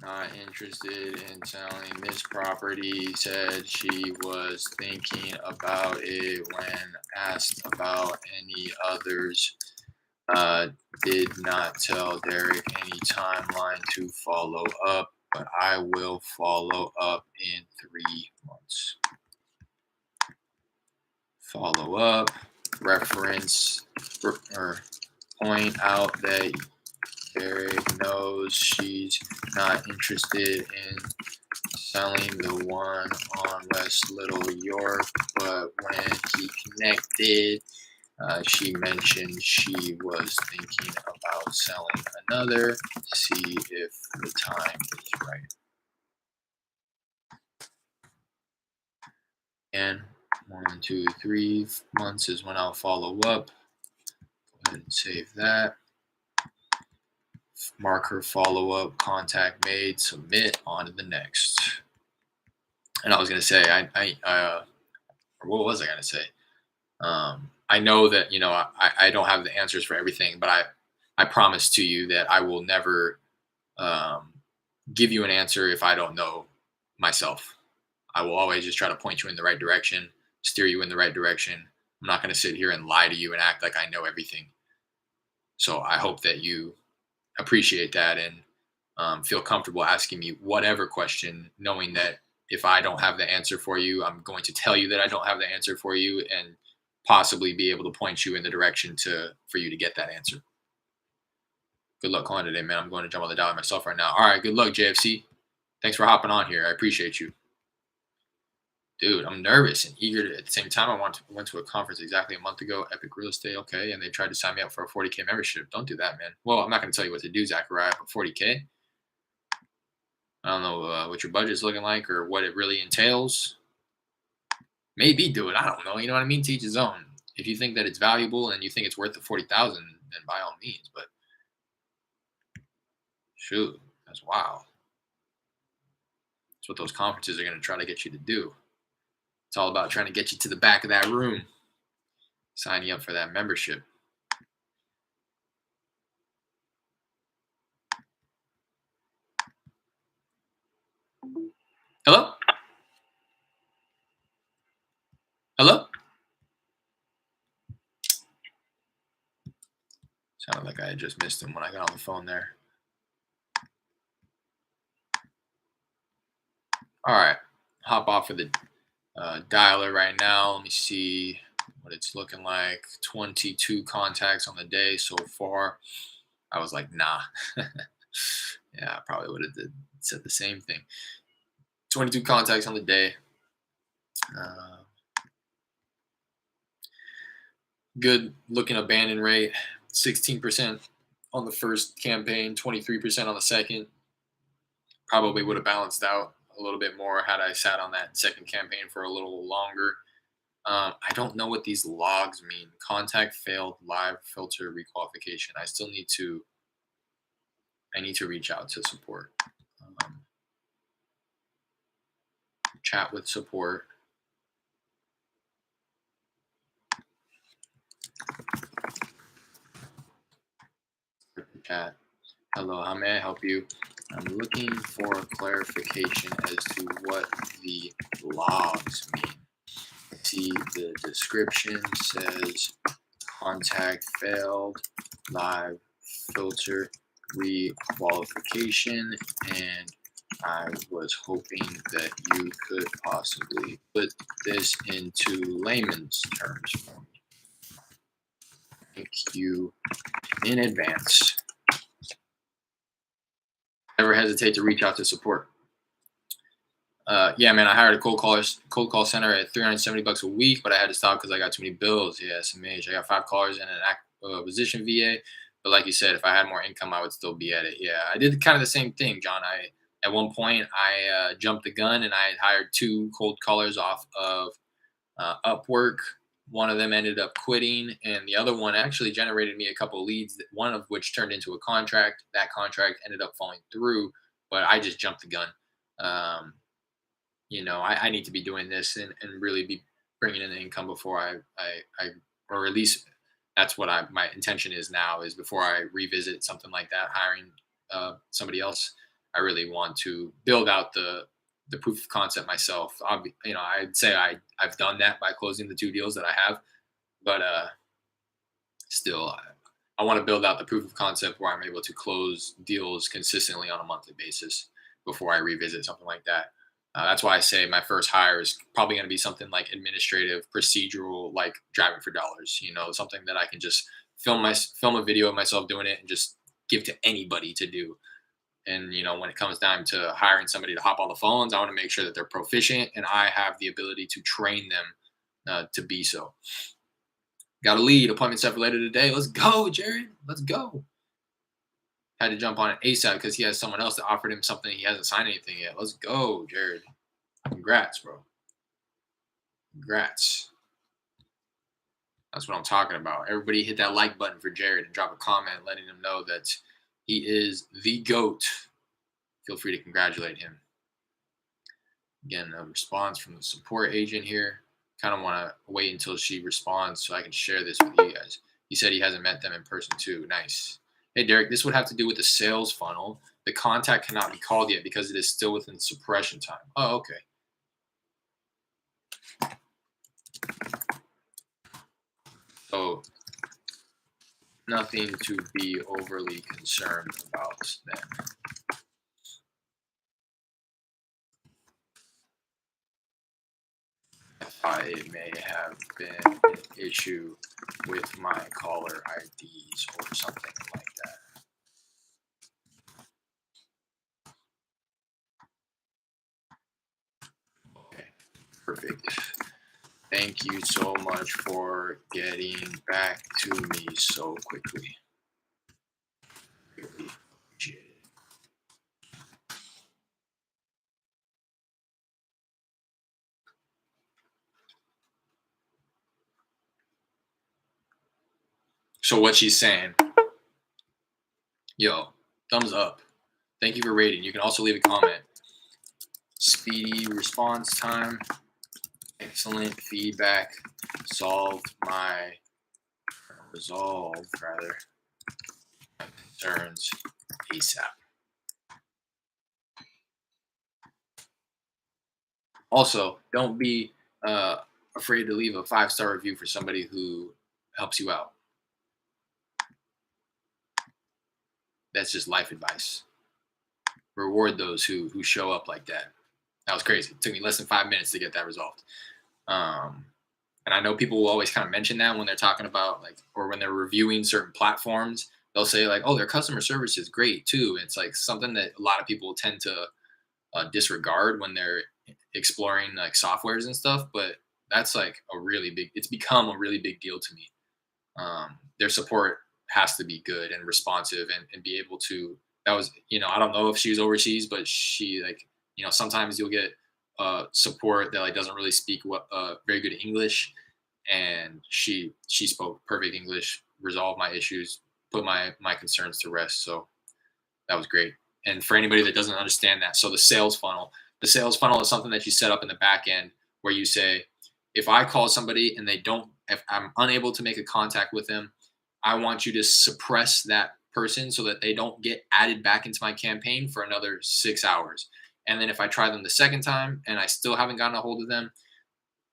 Not interested in selling this property. Said she was thinking about it when asked about any others. Did not tell Derek any timeline to follow up, but I will follow up in 3 months. Follow up, reference, or point out that Derek knows she's not interested in selling the one on West Little York, but when he connected, she mentioned she was thinking about selling another. See if the time is right. And 1, 2, 3 months is when I'll follow up. Go ahead and save that. Marker, follow-up, contact made, submit, on to the next. And I was going to say, or what was I going to say? I know that, I don't have the answers for everything, but I promise to you that I will never give you an answer if I don't know myself. I will always just try to point you in the right direction, steer you in the right direction. I'm not going to sit here and lie to you and act like I know everything. So I hope that you appreciate that and feel comfortable asking me whatever question, knowing that if I don't have the answer for you, I'm going to tell you that I don't have the answer for you and possibly be able to point you in the direction for you to get that answer. Good luck calling today, man. I'm going to jump on the dial myself right now. All right, good luck, JFC. Thanks for hopping on here. I appreciate you. Dude, I'm nervous and eager at the same time. I went to a conference exactly a month ago, Epic Real Estate, okay, and they tried to sign me up for a 40K membership. Don't do that, man. Well, I'm not going to tell you what to do, Zachariah, but 40K? I don't know what your budget's looking like or what it really entails. Maybe do it. I don't know. You know what I mean? To each his own. If you think that it's valuable and you think it's worth the 40,000, then by all means. But shoot, that's wild. That's what those conferences are going to try to get you to do. It's all about trying to get you to the back of that room, sign you up for that membership. Hello? Hello? Sounded like I had just missed him when I got on the phone there. All right, hop off of the dialer right now. Let me see what it's looking like. 22 contacts on the day so far. I was like, nah. Yeah, I probably would have said the same thing. 22 contacts on the day. Good looking abandon rate. 16% on the first campaign, 23% on the second. Probably would have balanced out a little bit more had I sat on that second campaign for a little longer. I don't know what these logs mean. Contact failed, live filter requalification. I still need to reach out to support. Chat with support. Chat. Hello, how may I help you? I'm looking for clarification as to what the logs mean. See, the description says contact failed, live filter requalification, and I was hoping that you could possibly put this into layman's terms for me. Thank you in advance. Never hesitate to reach out to support. Yeah, man, I hired a cold call center at $370 a week, but I had to stop because I got too many bills. Yeah, SMH. I got 5 callers and an acquisition VA. But like you said, if I had more income, I would still be at it. Yeah, I did kind of the same thing, John. At one point, I jumped the gun and I hired 2 cold callers off of Upwork. One of them ended up quitting, and the other one actually generated me a couple of leads, one of which turned into a contract. That contract ended up falling through, but I just jumped the gun. I need to be doing this and really be bringing in the income before I or at least that's what my intention is now, is before I revisit something like that, hiring somebody else. I really want to build out the proof of concept myself. I'd say I've done that by closing the 2 deals that I have, but still, I want to build out the proof of concept where I'm able to close deals consistently on a monthly basis before I revisit something like that. That's why I say my first hire is probably going to be something like administrative, procedural, like driving for dollars. Something that I can just film a video of myself doing it and just give to anybody to do. And, when it comes down to hiring somebody to hop on the phones, I want to make sure that they're proficient and I have the ability to train them to be so. Got a lead. Appointment set for later today. Let's go, Jared. Let's go. Had to jump on it ASAP because he has someone else that offered him something. He hasn't signed anything yet. Let's go, Jared. Congrats, bro. Congrats. That's what I'm talking about. Everybody hit that like button for Jared and drop a comment letting him know that He is the GOAT. Feel free to congratulate him. Again, a response from the support agent here. Kind of want to wait until she responds so I can share this with you guys. He said he hasn't met them in person too. Nice. Hey, Derek, this would have to do with the sales funnel. The contact cannot be called yet because it is still within suppression time. Oh, okay. So nothing to be overly concerned about then. It may have been an issue with my caller IDs or something like that. Okay, perfect. Thank you so much for getting back to me so quickly. Really appreciate it. So what she's saying, yo, thumbs up. Thank you for rating. You can also leave a comment. Speedy response time. Excellent feedback. Resolved my concerns ASAP. Also, don't be afraid to leave a 5-star review for somebody who helps you out. That's just life advice. Reward those who show up like that. That was crazy. It took me less than 5 minutes to get that resolved. And I know people will always kind of mention that when they're talking about or when they're reviewing certain platforms, they'll say oh, their customer service is great too. It's something that a lot of people tend to disregard when they're exploring softwares and stuff. But that's it's become a really big deal to me. Their support has to be good and responsive and be able to, I don't know if she was overseas, but she sometimes you'll get support that doesn't really speak very good English, and she spoke perfect English, resolved my issues, put my concerns to rest. So that was great. And for anybody that doesn't understand that, so the sales funnel is something that you set up in the back end where you say, if I call somebody and if I'm unable to make a contact with them, I want you to suppress that person so that they don't get added back into my campaign for another 6 hours. And then if I try them the second time and I still haven't gotten a hold of them,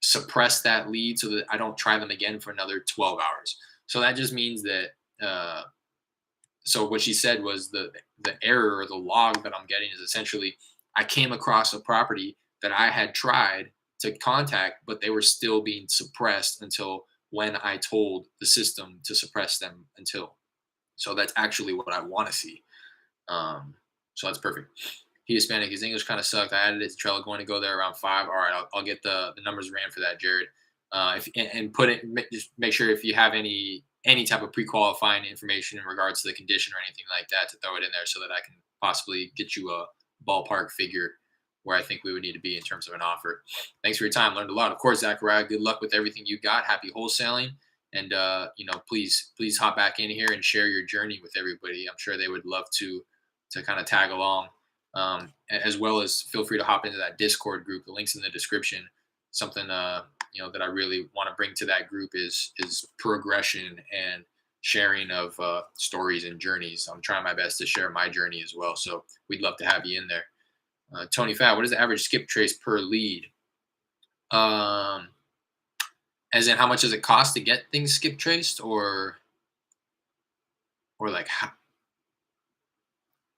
suppress that lead so that I don't try them again for another 12 hours. So that just means that, so what she said was the error or the log that I'm getting is essentially, I came across a property that I had tried to contact, but they were still being suppressed until when I told the system to suppress them until. So that's actually what I want to see. So that's perfect. He Hispanic, his English kind of sucked. I added it to Trello, going to go there around 5. All right, I'll get the numbers ran for that, Jared. Just make sure if you have any type of pre-qualifying information in regards to the condition or anything like that, to throw it in there so that I can possibly get you a ballpark figure where I think we would need to be in terms of an offer. Thanks for your time. Learned a lot. Of course, Zachariah, good luck with everything you got. Happy wholesaling. And, please hop back in here and share your journey with everybody. I'm sure they would love to kind of tag along. As well as feel free to hop into that Discord group. The link's in the description. Something, that I really want to bring to that group is progression and sharing of stories and journeys. I'm trying my best to share my journey as well. So we'd love to have you in there. Tony Fat, what is the average skip trace per lead? As in how much does it cost to get things skip traced, or how?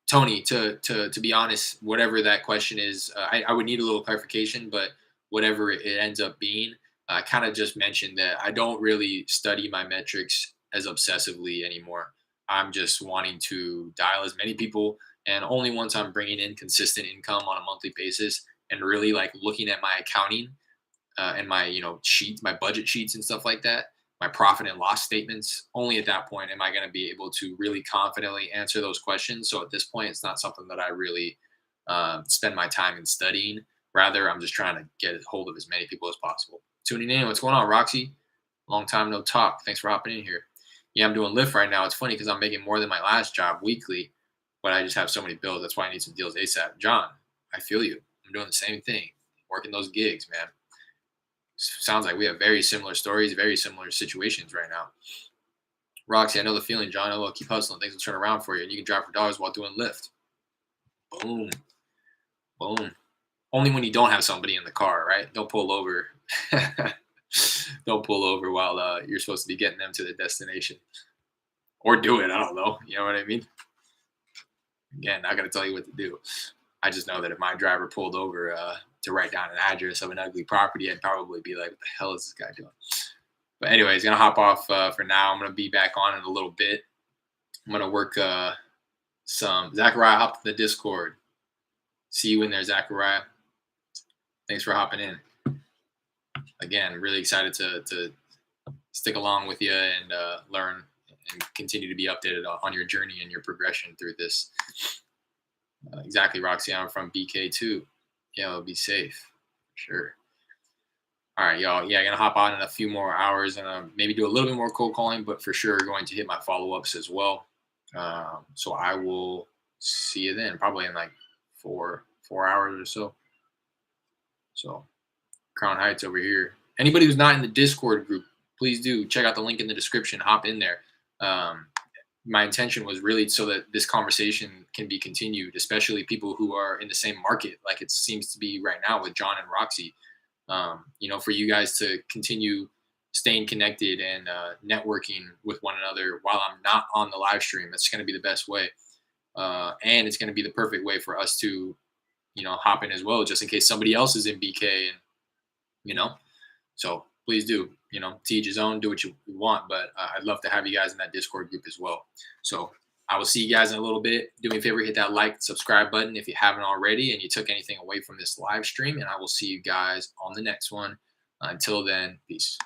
Tony, to be honest, whatever that question is, I would need a little clarification, but whatever it ends up being, I kind of just mentioned that I don't really study my metrics as obsessively anymore. I'm just wanting to dial as many people, and only once I'm bringing in consistent income on a monthly basis and really looking at my accounting and my sheets, my budget sheets and stuff like that, my profit and loss statements, only at that point am I going to be able to really confidently answer those questions. So at this point, it's not something that I really spend my time in studying. Rather, I'm just trying to get a hold of as many people as possible. Tuning in. What's going on, Roxy? Long time no talk. Thanks for hopping in here. Yeah, I'm doing Lyft right now. It's funny because I'm making more than my last job weekly. but I just have so many bills. That's why I need some deals ASAP. John, I feel you. I'm doing the same thing, working those gigs, man. Sounds like we have very similar stories, very similar situations right now. Roxy, I know the feeling, John. I will keep hustling. Things will turn around for you, and you can drive for dollars while doing Lyft. Boom. Boom. Only when you don't have somebody in the car, right? Don't pull over. Don't pull over while you're supposed to be getting them to the destination. Or do it. I don't know. You know what I mean? Again, not going to tell you what to do. I just know that if my driver pulled over to write down an address of an ugly property, I'd probably be like, what the hell is this guy doing? But anyways, going to hop off for now. I'm going to be back on in a little bit. I'm going to work some. Zachariah hopped in the Discord. See you in there, Zachariah. Thanks for hopping in. Again, really excited to stick along with you and learn and continue to be updated on your journey and your progression through this. Exactly, Roxy. I'm from BK too. Yeah, be safe. Sure. All right, y'all. Yeah, gonna hop on in a few more hours and maybe do a little bit more cold calling, but for sure going to hit my follow-ups as well. So I will see you then, probably in like 4 hours or so. So Crown Heights over here. Anybody who's not in the Discord group, please do check out the link in the description. Hop in there. My intention was really so that this conversation can be continued, especially people who are in the same market, like it seems to be right now with John and Roxy. For you guys to continue staying connected and networking with one another while I'm not on the live stream. That's going to be the best way. And it's going to be the perfect way for us to, hop in as well, just in case somebody else is in BK and, so please do, to each his own, do what you want. But I'd love to have you guys in that Discord group as well. So I will see you guys in a little bit. Do me a favor, hit that like, subscribe button if you haven't already and you took anything away from this live stream. And I will see you guys on the next one. Until then, peace.